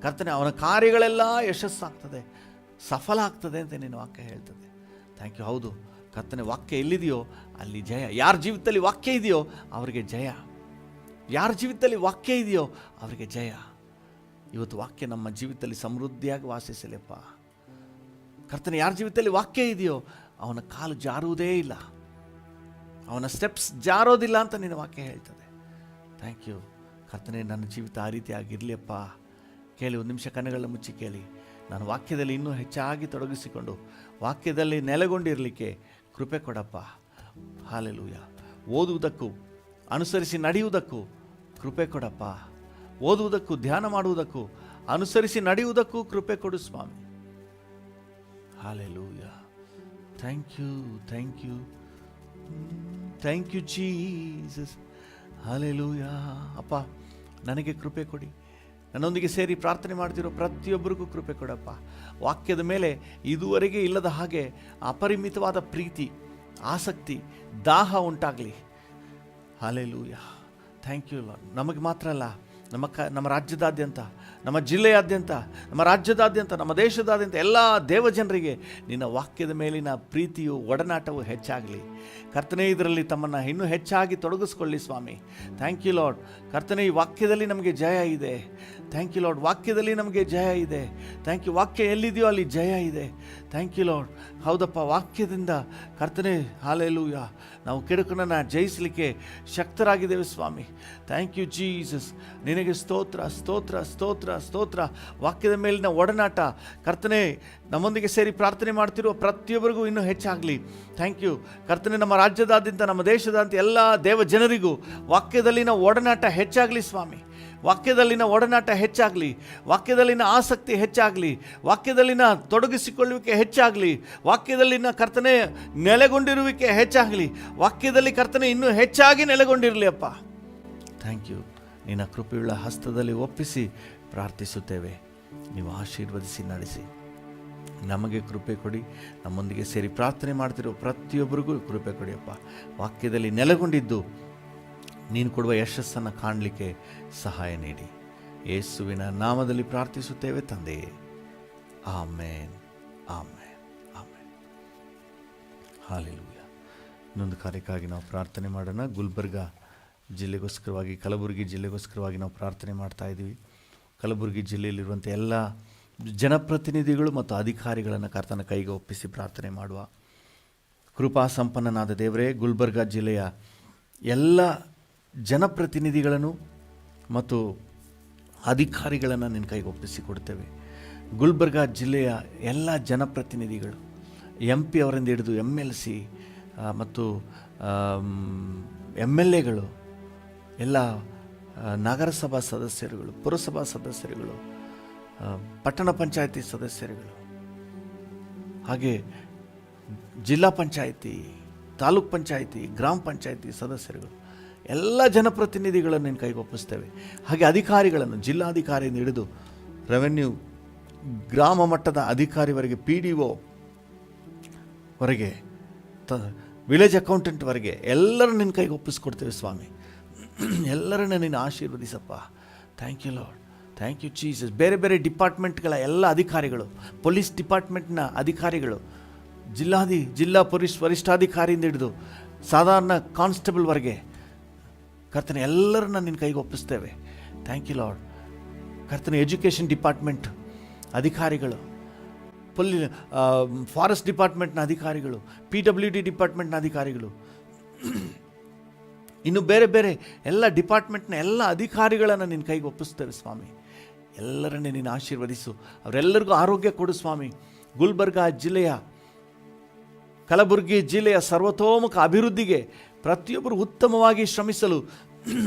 ಕರ್ತನೆ, ಅವನ ಕಾರ್ಯಗಳೆಲ್ಲ ಯಶಸ್ಸಾಗ್ತದೆ, ಸಫಲ ಆಗ್ತದೆ ಅಂತ ನಿನ್ನ ವಾಕ್ಯ ಹೇಳ್ತದೆ. Thank you. ಹೌದು ಕರ್ತನೆ, ವಾಕ್ಯ ಎಲ್ಲಿದೆಯೋ ಅಲ್ಲಿ ಜಯ. ಯಾರ ಜೀವಿತದಲ್ಲಿ ವಾಕ್ಯ ಇದೆಯೋ ಅವರಿಗೆ ಜಯ. ಯಾರ ಜೀವಿತದಲ್ಲಿ ವಾಕ್ಯ ಇದೆಯೋ ಅವರಿಗೆ ಜಯ. ಇವತ್ತು ವಾಕ್ಯ ನಮ್ಮ ಜೀವಿತದಲ್ಲಿ ಸಮೃದ್ಧಿಯಾಗಿ ವಾಸಿಸಲಿಪ್ಪ. ಕರ್ತನೆ, ಯಾರ ಜೀವಿತದಲ್ಲಿ ವಾಕ್ಯ ಇದೆಯೋ ಅವನ ಕಾಲು ಜಾರುವುದೇ ಇಲ್ಲ, ಅವನ ಸ್ಟೆಪ್ಸ್ ಜಾರೋದಿಲ್ಲ ಅಂತ ನಿನ್ನ ವಾಕ್ಯ ಹೇಳ್ತದೆ. ಥ್ಯಾಂಕ್ ಯು ಕರ್ತನೆ, ನನ್ನ ಜೀವಿತ ಆ ರೀತಿ ಆಗಿರಲಿಯಪ್ಪ. ಕೇಳಿ, ಒಂದು ನಿಮಿಷ ಕಣ್ಣುಗಳನ್ನ ಮುಚ್ಚಿ ಕೇಳಿ. ನಾನು ವಾಕ್ಯದಲ್ಲಿ ಇನ್ನೂ ಹೆಚ್ಚಾಗಿ ತೊಡಗಿಸಿಕೊಂಡು ವಾಕ್ಯದಲ್ಲಿ ನೆಲೆಗೊಂಡಿರಲಿಕ್ಕೆ ಕೃಪೆ ಕೊಡಪ್ಪ. ಹಾಲೆಲೂಯ. ಓದುವುದಕ್ಕೂ ಅನುಸರಿಸಿ ನಡೆಯುವುದಕ್ಕೂ ಕೃಪೆ ಕೊಡಪ್ಪ. ಓದುವುದಕ್ಕೂ ಧ್ಯಾನ ಮಾಡುವುದಕ್ಕೂ ಅನುಸರಿಸಿ ನಡೆಯುವುದಕ್ಕೂ ಕೃಪೆ ಕೊಡು ಸ್ವಾಮಿ. Hallelujah. Thank you, thank you, thank you Jesus. Hallelujah. ಅಪ್ಪ, ನನಗೆ ಕೃಪೆ ಕೊಡಿ. ನನ್ನೊಂದಿಗೆ ಸೇರಿ ಪ್ರಾರ್ಥನೆ ಮಾಡ್ತಿರೋ ಪ್ರತಿಯೊಬ್ಬರಿಗೂ ಕೃಪೆ ಕೊಡಪ್ಪ. ವಾಕ್ಯದ ಮೇಲೆ ಇದುವರೆಗೆ ಇಲ್ಲದ ಹಾಗೆ ಅಪರಿಮಿತವಾದ ಪ್ರೀತಿ, ಆಸಕ್ತಿ, ದಾಹ ಉಂಟಾಗಲಿ. ಹಾಲೆಲೂಯ. Thank you lord. ನಮಗೆ ಮಾತ್ರ ಅಲ್ಲ, ನಮ್ಮ ರಾಜ್ಯದಾದ್ಯಂತ, ನಮ್ಮ ಜಿಲ್ಲೆಯಾದ್ಯಂತ, ನಮ್ಮ ರಾಜ್ಯದಾದ್ಯಂತ, ನಮ್ಮ ದೇಶದಾದ್ಯಂತ ಎಲ್ಲ ದೇವಜನರಿಗೆ ನಿನ್ನ ವಾಕ್ಯದ ಮೇಲಿನ ಪ್ರೀತಿಯು, ಒಡನಾಟವು ಹೆಚ್ಚಾಗಲಿ. ಕರ್ತನೆ, ಇದರಲ್ಲಿ ತಮ್ಮನ್ನು ಇನ್ನೂ ಹೆಚ್ಚಾಗಿ ತೊಡಗಿಸ್ಕೊಳ್ಳಿ ಸ್ವಾಮಿ. Thank you lord. ಕರ್ತನೆ, ಈ ವಾಕ್ಯದಲ್ಲಿ ನಮಗೆ ಜಯ ಇದೆ. Thank you lord. ವಾಕ್ಯದಲ್ಲಿ ನಮಗೆ ಜಯ ಇದೆ. Thank you. ವಾಕ್ಯ ಎಲ್ಲಿದೆಯೋ ಅಲ್ಲಿ ಜಯ ಇದೆ. Thank you lord. ಹೌದಪ್ಪ, ವಾಕ್ಯದಿಂದ ಕರ್ತನೆ, ಹಾಲೆಲೂಯ, ನಾವು ಕೆಡುಕನನ್ನು ಜಯಿಸಲಿಕ್ಕೆ ಶಕ್ತರಾಗಿದ್ದೇವೆ ಸ್ವಾಮಿ. Thank you Jesus. ನಿನಗೆ ಸ್ತೋತ್ರ, ಸ್ತೋತ್ರ, ಸ್ತೋತ್ರ, ಸ್ತೋತ್ರ. ವಾಕ್ಯದ ಮೇಲಿನ ಒಡನಾಟ ಕರ್ತನೆ, ನಮ್ಮೊಂದಿಗೆ ಸೇರಿ ಪ್ರಾರ್ಥನೆ ಮಾಡ್ತಿರುವ ಪ್ರತಿಯೊಬ್ಬರಿಗೂ ಇನ್ನೂ ಹೆಚ್ಚಾಗಲಿ. ಥ್ಯಾಂಕ್ ಯು ಕರ್ತನೆ. ನಮ್ಮ ರಾಜ್ಯದಾದ್ಯಂತ, ನಮ್ಮ ದೇಶದಾದ್ಯಂತ ಎಲ್ಲ ದೇವ ಜನರಿಗೂ ವಾಕ್ಯದಲ್ಲಿನ ಒಡನಾಟ ಹೆಚ್ಚಾಗಲಿ ಸ್ವಾಮಿ. ವಾಕ್ಯದಲ್ಲಿನ ಒಡನಾಟ ಹೆಚ್ಚಾಗಲಿ. ವಾಕ್ಯದಲ್ಲಿನ ಆಸಕ್ತಿ ಹೆಚ್ಚಾಗಲಿ. ವಾಕ್ಯದಲ್ಲಿನ ತೊಡಗಿಸಿಕೊಳ್ಳುವಿಕೆ ಹೆಚ್ಚಾಗಲಿ. ವಾಕ್ಯದಲ್ಲಿನ ಕರ್ತನೆ ನೆಲೆಗೊಂಡಿರುವಿಕೆ ಹೆಚ್ಚಾಗಲಿ. ವಾಕ್ಯದಲ್ಲಿ ಕರ್ತನೆ ಇನ್ನೂ ಹೆಚ್ಚಾಗಿ ನೆಲೆಗೊಂಡಿರಲಿ ಅಪ್ಪ. Thank you. ನಿನ್ನ ಕೃಪೆಯುಳ್ಳ ಹಸ್ತದಲ್ಲಿ ಒಪ್ಪಿಸಿ ಪ್ರಾರ್ಥಿಸುತ್ತೇವೆ. ನೀವು ಆಶೀರ್ವದಿಸಿ ನಡೆಸಿ, ನಮಗೆ ಕೃಪೆ ಕೊಡಿ. ನಮ್ಮೊಂದಿಗೆ ಸೇರಿ ಪ್ರಾರ್ಥನೆ ಮಾಡ್ತಿರೋ ಪ್ರತಿಯೊಬ್ಬರಿಗೂ ಕೃಪೆ ಕೊಡಿಯಪ್ಪ. ವಾಕ್ಯದಲ್ಲಿ ನೆಲೆಗೊಂಡಿದ್ದು ನೀನು ಕೊಡುವ ಯಶಸ್ಸನ್ನು ಕಾಣಲಿಕ್ಕೆ ಸಹಾಯ ನೀಡಿ. ಯೇಸುವಿನ ನಾಮದಲ್ಲಿ ಪ್ರಾರ್ಥಿಸುತ್ತೇವೆ ತಂದೆಯೇ. ಆಮೇನ್, ಆಮೇನ್, ಆಮೇನ್. ಹಾಲೆಲೂಯ. ಇನ್ನೊಂದು ಕಾರ್ಯಕ್ಕಾಗಿ ನಾವು ಪ್ರಾರ್ಥನೆ ಮಾಡೋಣ. ಗುಲ್ಬರ್ಗ ಜಿಲ್ಲೆಗೋಸ್ಕರವಾಗಿ, ಕಲಬುರಗಿ ಜಿಲ್ಲೆಗೋಸ್ಕರವಾಗಿ ನಾವು ಪ್ರಾರ್ಥನೆ ಮಾಡ್ತಾ ಇದ್ದೀವಿ. ಕಲಬುರಗಿ ಜಿಲ್ಲೆಯಲ್ಲಿರುವಂಥ ಎಲ್ಲ ಜನಪ್ರತಿನಿಧಿಗಳು ಮತ್ತು ಅಧಿಕಾರಿಗಳನ್ನು ಕರ್ತನ ಕೈಗೆ ಒಪ್ಪಿಸಿ ಪ್ರಾರ್ಥನೆ ಮಾಡುವ. ಕೃಪಾ ಸಂಪನ್ನನಾದ ದೇವರೇ, ಗುಲ್ಬರ್ಗ ಜಿಲ್ಲೆಯ ಎಲ್ಲ ಜನಪ್ರತಿನಿಧಿಗಳನ್ನು ಮತ್ತು ಅಧಿಕಾರಿಗಳನ್ನು ನಿನ್ನ ಕೈಗೆ ಒಪ್ಪಿಸಿ ಕೊಡ್ತೇವೆ. ಗುಲ್ಬರ್ಗ ಜಿಲ್ಲೆಯ ಎಲ್ಲ ಜನಪ್ರತಿನಿಧಿಗಳು, MP ಅವರಿಂದ ಹಿಡಿದು MLC ಮತ್ತು MLAಗಳು, ಎಲ್ಲ ನಗರಸಭಾ ಸದಸ್ಯರುಗಳು, ಪುರಸಭಾ ಸದಸ್ಯರುಗಳು, ಪಟ್ಟಣ ಪಂಚಾಯಿತಿ ಸದಸ್ಯರುಗಳು, ಹಾಗೆ ಜಿಲ್ಲಾ ಪಂಚಾಯಿತಿ, ತಾಲೂಕ್ ಪಂಚಾಯಿತಿ, ಗ್ರಾಮ ಪಂಚಾಯಿತಿ ಸದಸ್ಯರುಗಳು, ಎಲ್ಲ ಜನಪ್ರತಿನಿಧಿಗಳನ್ನು ನಿನ್ನ ಕೈಗೆ ಒಪ್ಪಿಸ್ತೇವೆ. ಹಾಗೆ ಅಧಿಕಾರಿಗಳನ್ನು, ಜಿಲ್ಲಾಧಿಕಾರಿಯಿಂದ ಹಿಡಿದು ರೆವೆನ್ಯೂ ಗ್ರಾಮ ಮಟ್ಟದ ಅಧಿಕಾರಿವರೆಗೆ, PDO ವರೆಗೆ, ವಿಲೇಜ್ ಅಕೌಂಟೆಂಟ್ವರೆಗೆ ಎಲ್ಲರೂ ನಿನ್ನ ಕೈಗೆ ಒಪ್ಪಿಸ್ಕೊಡ್ತೇವೆ ಸ್ವಾಮಿ. ಎಲ್ಲರನ್ನ ನೀನು ಆಶೀರ್ವದಿಸಪ್ಪ. Thank you lord. Thank you Jesus. ಬೇರೆ ಬೇರೆ ಡಿಪಾರ್ಟ್ಮೆಂಟ್ಗಳ ಎಲ್ಲ ಅಧಿಕಾರಿಗಳು, ಪೊಲೀಸ್ ಡಿಪಾರ್ಟ್ಮೆಂಟ್ನ ಅಧಿಕಾರಿಗಳು, ಜಿಲ್ಲಾ ಪೊಲೀಸ್ ವರಿಷ್ಠಾಧಿಕಾರಿಯಿಂದ ಹಿಡಿದು ಸಾಧಾರಣ ಕಾನ್ಸ್ಟೇಬಲ್ವರೆಗೆ ಕರ್ತನೆ ಎಲ್ಲರನ್ನ ನಿನ್ನ ಕೈಗೆ ಒಪ್ಪಿಸ್ತೇವೆ. Thank you lord. ಕರ್ತನೆ, ಎಜುಕೇಷನ್ ಡಿಪಾರ್ಟ್ಮೆಂಟ್ ಅಧಿಕಾರಿಗಳು, ಫಾರೆಸ್ಟ್ ಡಿಪಾರ್ಟ್ಮೆಂಟ್ನ ಅಧಿಕಾರಿಗಳು, PWD ಡಿಪಾರ್ಟ್ಮೆಂಟ್ನ ಅಧಿಕಾರಿಗಳು, ಇನ್ನು ಬೇರೆ ಬೇರೆ ಎಲ್ಲ ಡಿಪಾರ್ಟ್ಮೆಂಟ್ನ ಎಲ್ಲ ಅಧಿಕಾರಿಗಳನ್ನು ನಿನ್ನ ಕೈಗೆ ಒಪ್ಪಿಸ್ತೇವೆ ಸ್ವಾಮಿ. ಎಲ್ಲರನ್ನೇ ನೀನು ಆಶೀರ್ವದಿಸು. ಅವರೆಲ್ಲರಿಗೂ ಆರೋಗ್ಯ ಕೊಡು ಸ್ವಾಮಿ. ಗುಲ್ಬರ್ಗ ಜಿಲ್ಲೆಯ, ಕಲಬುರಗಿ ಜಿಲ್ಲೆಯ ಸರ್ವತೋಮುಖ ಅಭಿವೃದ್ಧಿಗೆ ಪ್ರತಿಯೊಬ್ಬರು ಉತ್ತಮವಾಗಿ ಶ್ರಮಿಸಲು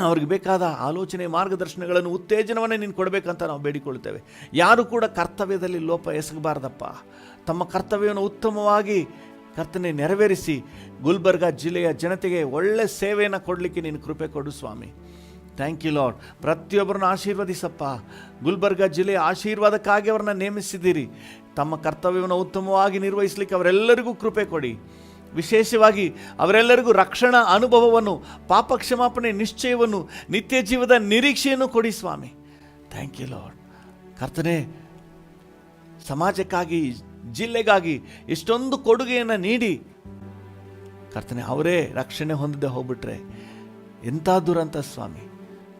ಅವ್ರಿಗೆ ಬೇಕಾದ ಆಲೋಚನೆ, ಮಾರ್ಗದರ್ಶನಗಳನ್ನು, ಉತ್ತೇಜನವನ್ನೇ ನೀನು ಕೊಡಬೇಕಂತ ನಾವು ಬೇಡಿಕೊಳ್ಳುತ್ತೇವೆ. ಯಾರು ಕೂಡ ಕರ್ತವ್ಯದಲ್ಲಿ ಲೋಪ ಎಸಗಬಾರ್ದಪ್ಪ. ತಮ್ಮ ಕರ್ತವ್ಯವನ್ನು ಉತ್ತಮವಾಗಿ ಕರ್ತನೆ ನೆರವೇರಿಸಿ ಗುಲ್ಬರ್ಗ ಜಿಲ್ಲೆಯ ಜನತೆಗೆ ಒಳ್ಳೆ ಸೇವೆಯನ್ನು ಕೊಡಲಿಕ್ಕೆ ನೀನು ಕೃಪೆ ಕೊಡು ಸ್ವಾಮಿ. Thank you lord. ಪ್ರತಿಯೊಬ್ಬರನ್ನ ಆಶೀರ್ವದಿಸಪ್ಪ. ಗುಲ್ಬರ್ಗ ಜಿಲ್ಲೆಯ ಆಶೀರ್ವಾದಕ್ಕಾಗಿ ಅವ್ರನ್ನ ನೇಮಿಸಿದ್ದೀರಿ. ತಮ್ಮ ಕರ್ತವ್ಯವನ್ನು ಉತ್ತಮವಾಗಿ ನಿರ್ವಹಿಸಲಿಕ್ಕೆ ಅವರೆಲ್ಲರಿಗೂ ಕೃಪೆ ಕೊಡಿ. ವಿಶೇಷವಾಗಿ ಅವರೆಲ್ಲರಿಗೂ ರಕ್ಷಣಾ ಅನುಭವವನ್ನು, ಪಾಪ ಕ್ಷಮಾಪಣೆ ನಿಶ್ಚಯವನ್ನು, ನಿತ್ಯ ಜೀವದ ನಿರೀಕ್ಷೆಯನ್ನು ಕೊಡಿ ಸ್ವಾಮಿ. Thank you lord. ಕರ್ತನೇ, ಸಮಾಜಕ್ಕಾಗಿ, ಜಿಲ್ಲೆಗಾಗಿ ಎಷ್ಟೊಂದು ಕೊಡುಗೆಯನ್ನು ನೀಡಿ ಕರ್ತನೆ, ಅವರೇ ರಕ್ಷಣೆ ಹೊಂದದೆ ಹೋಗ್ಬಿಟ್ರೆ ಎಂಥ ದುರಂತ ಸ್ವಾಮಿ.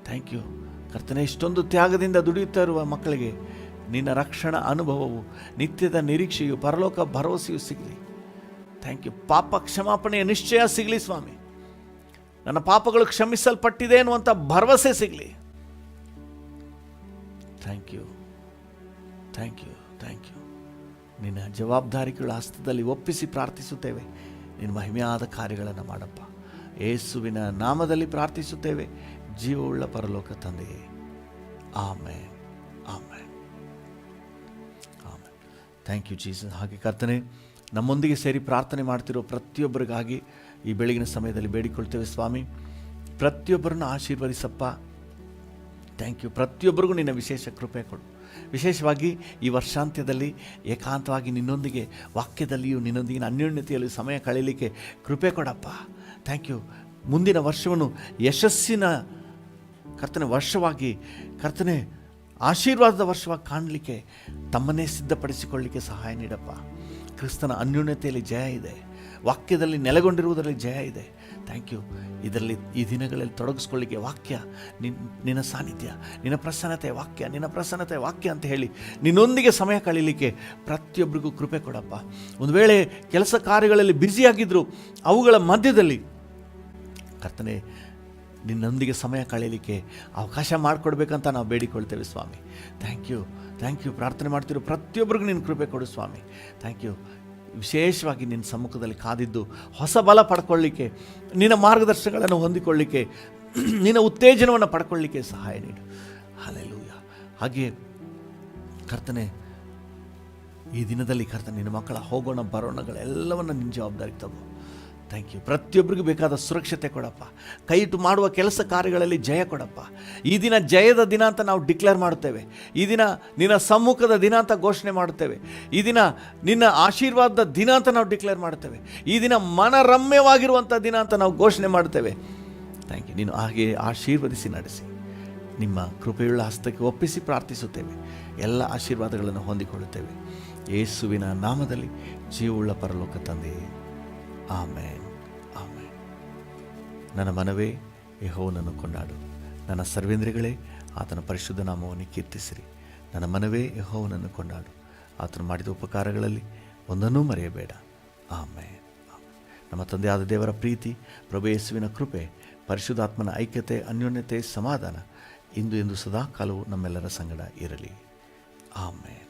ಥ್ಯಾಂಕ್ ಯು ಕರ್ತನೆ. ಇಷ್ಟೊಂದು ತ್ಯಾಗದಿಂದ ದುಡಿಯುತ್ತಾ ಇರುವ ಮಕ್ಕಳಿಗೆ ನಿನ್ನ ರಕ್ಷಣಾ ಅನುಭವವು, ನಿತ್ಯದ ನಿರೀಕ್ಷೆಯು, ಪರಲೋಕ ಭರವಸೆಯು ಸಿಗಲಿ. Thank you. ಪಾಪ ಕ್ಷಮಾಪಣೆಯ ನಿಶ್ಚಯ ಸಿಗಲಿ ಸ್ವಾಮಿ. ನನ್ನ ಪಾಪಗಳು ಕ್ಷಮಿಸಲ್ಪಟ್ಟಿದೆ ಅನ್ನುವಂಥ ಭರವಸೆ ಸಿಗಲಿ. Thank you, thank you, thank you. ನಿನ್ನ ಜವಾಬ್ದಾರಿಗಳ ಹಸ್ತದಲ್ಲಿ ಒಪ್ಪಿಸಿ ಪ್ರಾರ್ಥಿಸುತ್ತೇವೆ. ನಿನ್ನ ಮಹಿಮೆಯಾದ ಕಾರ್ಯಗಳನ್ನು ಮಾಡಪ್ಪ. ಯೇಸುವಿನ ನಾಮದಲ್ಲಿ ಪ್ರಾರ್ಥಿಸುತ್ತೇವೆ, ಜೀವವುಳ್ಳ ಪರಲೋಕ ತಂದೆಯೇ. Amen, amen, amen. Thank you Jesus. ಹಾಗೆ ಕರ್ತನೆ, ನಮ್ಮೊಂದಿಗೆ ಸೇರಿ ಪ್ರಾರ್ಥನೆ ಮಾಡ್ತಿರೋ ಪ್ರತಿಯೊಬ್ಬರಿಗಾಗಿ ಈ ಬೆಳಗಿನ ಸಮಯದಲ್ಲಿ ಬೇಡಿಕೊಳ್ತೇವೆ ಸ್ವಾಮಿ. ಪ್ರತಿಯೊಬ್ಬರನ್ನು ಆಶೀರ್ವದಿಸಪ್ಪ. Thank you. ಪ್ರತಿಯೊಬ್ಬರಿಗೂ ನಿನ್ನ ವಿಶೇಷ ಕೃಪೆ ಕೊಡು. ವಿಶೇಷವಾಗಿ ಈ ವರ್ಷಾಂತ್ಯದಲ್ಲಿ ಏಕಾಂತವಾಗಿ ನಿನ್ನೊಂದಿಗೆ ವಾಕ್ಯದಲ್ಲಿಯೂ ನಿನ್ನೊಂದಿಗಿನ ಅನ್ಯೋನ್ಯತೆಯಲ್ಲಿ ಸಮಯ ಕಳೀಲಿಕ್ಕೆ ಕೃಪೆ ಕೊಡಪ್ಪ. Thank you. ಮುಂದಿನ ವರ್ಷವನ್ನು ಯಶಸ್ಸಿನ ಕರ್ತನೆ ವರ್ಷವಾಗಿ, ಕರ್ತನೆ ಆಶೀರ್ವಾದದ ವರ್ಷವಾಗಿ ಕಾಣಲಿಕ್ಕೆ ತಮ್ಮನ್ನೇ ಸಿದ್ಧಪಡಿಸಿಕೊಳ್ಳಲಿಕ್ಕೆ ಸಹಾಯ ನೀಡಪ್ಪ. ಕ್ರಿಸ್ತನ ಅನ್ಯೋನ್ಯತೆಯಲ್ಲಿ ಜಯ ಇದೆ, ವಾಕ್ಯದಲ್ಲಿ ನೆಲೆಗೊಂಡಿರುವುದರಲ್ಲಿ ಜಯ ಇದೆ. Thank you. ಇದರಲ್ಲಿ ಈ ದಿನಗಳಲ್ಲಿ ತೊಡಗಿಸ್ಕೊಳ್ಳಿಕ್ಕೆ ವಾಕ್ಯ, ನಿನ್ನ ಸಾನ್ನಿಧ್ಯ, ನಿನ್ನ ಪ್ರಸನ್ನತೆ ವಾಕ್ಯ, ನಿನ್ನ ಪ್ರಸನ್ನತೆ ವಾಕ್ಯ ಅಂತ ಹೇಳಿ ನಿನ್ನೊಂದಿಗೆ ಸಮಯ ಕಳೀಲಿಕ್ಕೆ ಪ್ರತಿಯೊಬ್ಬರಿಗೂ ಕೃಪೆ ಕೊಡಪ್ಪ. ಒಂದು ವೇಳೆ ಕೆಲಸ ಕಾರ್ಯಗಳಲ್ಲಿ ಬ್ಯುಸಿಯಾಗಿದ್ದರು, ಅವುಗಳ ಮಧ್ಯದಲ್ಲಿ ಕರ್ತನೆ ನಿನ್ನೊಂದಿಗೆ ಸಮಯ ಕಳೀಲಿಕ್ಕೆ ಅವಕಾಶ ಮಾಡಿಕೊಡ್ಬೇಕಂತ ನಾವು ಬೇಡಿಕೊಳ್ತೇವೆ ಸ್ವಾಮಿ. Thank you, thank you. ಪ್ರಾರ್ಥನೆ ಮಾಡ್ತಿರೋ ಪ್ರತಿಯೊಬ್ಬರಿಗೂ ನಿನ್ನ ಕೃಪೆ ಕೊಡು ಸ್ವಾಮಿ. Thank you. ವಿಶೇಷವಾಗಿ ನಿನ್ನ ಸಮ್ಮುಖದಲ್ಲಿ ಕಾದಿದ್ದು ಹೊಸ ಬಲ ಪಡ್ಕೊಳ್ಳಿಕ್ಕೆ, ನಿನ್ನ ಮಾರ್ಗದರ್ಶನಗಳನ್ನು ಹೊಂದಿಕೊಳ್ಳಿಕ್ಕೆ, ನಿನ್ನ ಉತ್ತೇಜನವನ್ನು ಪಡ್ಕೊಳ್ಳಿಕ್ಕೆ ಸಹಾಯ ನೀಡು. ಹಲ್ಲೆಲೂಯಾ. ಹಾಗೆ ಕರ್ತನೆ, ಈ ದಿನದಲ್ಲಿ ಕರ್ತನೆ ನಿನ್ನ ಮಕ್ಕಳ ಹೋಗೋಣ ಬರೋಣಗಳೆಲ್ಲವನ್ನು ನಿನ್ನ ಜವಾಬ್ದಾರಿಗೆ ತಗೋ. Thank you. ಪ್ರತಿಯೊಬ್ಬರಿಗೂ ಬೇಕಾದ ಸುರಕ್ಷತೆ ಕೊಡಪ್ಪ. ಕೈ ಇಟ್ಟು ಮಾಡುವ ಕೆಲಸ ಕಾರ್ಯಗಳಲ್ಲಿ ಜಯ ಕೊಡಪ್ಪ. ಈ ದಿನ ಜಯದ ದಿನ ಅಂತ ನಾವು ಡಿಕ್ಲೇರ್ ಮಾಡುತ್ತೇವೆ. ಈ ದಿನ ನಿನ್ನ ಸಮ್ಮುಖದ ದಿನ ಅಂತ ಘೋಷಣೆ ಮಾಡುತ್ತೇವೆ. ಈ ದಿನ ನಿನ್ನ ಆಶೀರ್ವಾದದ ದಿನ ಅಂತ ನಾವು ಡಿಕ್ಲೇರ್ ಮಾಡುತ್ತೇವೆ. ಈ ದಿನ ಮನರಮ್ಯವಾಗಿರುವಂಥ ದಿನ ಅಂತ ನಾವು ಘೋಷಣೆ ಮಾಡುತ್ತೇವೆ. Thank you. ನೀನು ಹಾಗೆ ಆಶೀರ್ವದಿಸಿ ನಡೆಸಿ ನಿಮ್ಮ ಕೃಪೆಯುಳ್ಳ ಹಸ್ತಕ್ಕೆ ಒಪ್ಪಿಸಿ ಪ್ರಾರ್ಥಿಸುತ್ತೇವೆ. ಎಲ್ಲ ಆಶೀರ್ವಾದಗಳನ್ನು ಹೊಂದಿಕೊಳ್ಳುತ್ತೇವೆ ಯೇಸುವಿನ ನಾಮದಲ್ಲಿ, ಜೀವವುಳ್ಳ ಪರಲೋಕ ತಂದೆಯೇ. ಆಮೇನ್, ಆಮೇನ್. ನನ್ನ ಮನವೇ ಯೆಹೋವನನ್ನು ಕೊಂಡಾಡು, ನನ್ನ ಸರ್ವೇಂದ್ರಿಗಳೇ ಆತನ ಪರಿಶುದ್ಧ ನಾಮವನ್ನು ಕೀರ್ತಿಸಿರಿ. ನನ್ನ ಮನವೇ ಯೆಹೋವನನ್ನು ಕೊಂಡಾಡು, ಆತನು ಮಾಡಿದ ಉಪಕಾರಗಳಲ್ಲಿ ಒಂದನ್ನೂ ಮರೆಯಬೇಡ. ಆಮೇನ್, ಆಮೇನ್. ನಮ್ಮ ತಂದೆಯಾದ ದೇವರ ಪ್ರೀತಿ, ಪ್ರಭು ಯೇಸುವಿನ ಕೃಪೆ, ಪರಿಶುದ್ಧಾತ್ಮನ ಐಕ್ಯತೆ, ಅನ್ಯೋನ್ಯತೆ, ಸಮಾಧಾನ ಇಂದು ಎಂದು ಸದಾ ಕಾಲವು ನಮ್ಮೆಲ್ಲರ ಸಂಗಡ ಇರಲಿ. ಆಮೇನ್.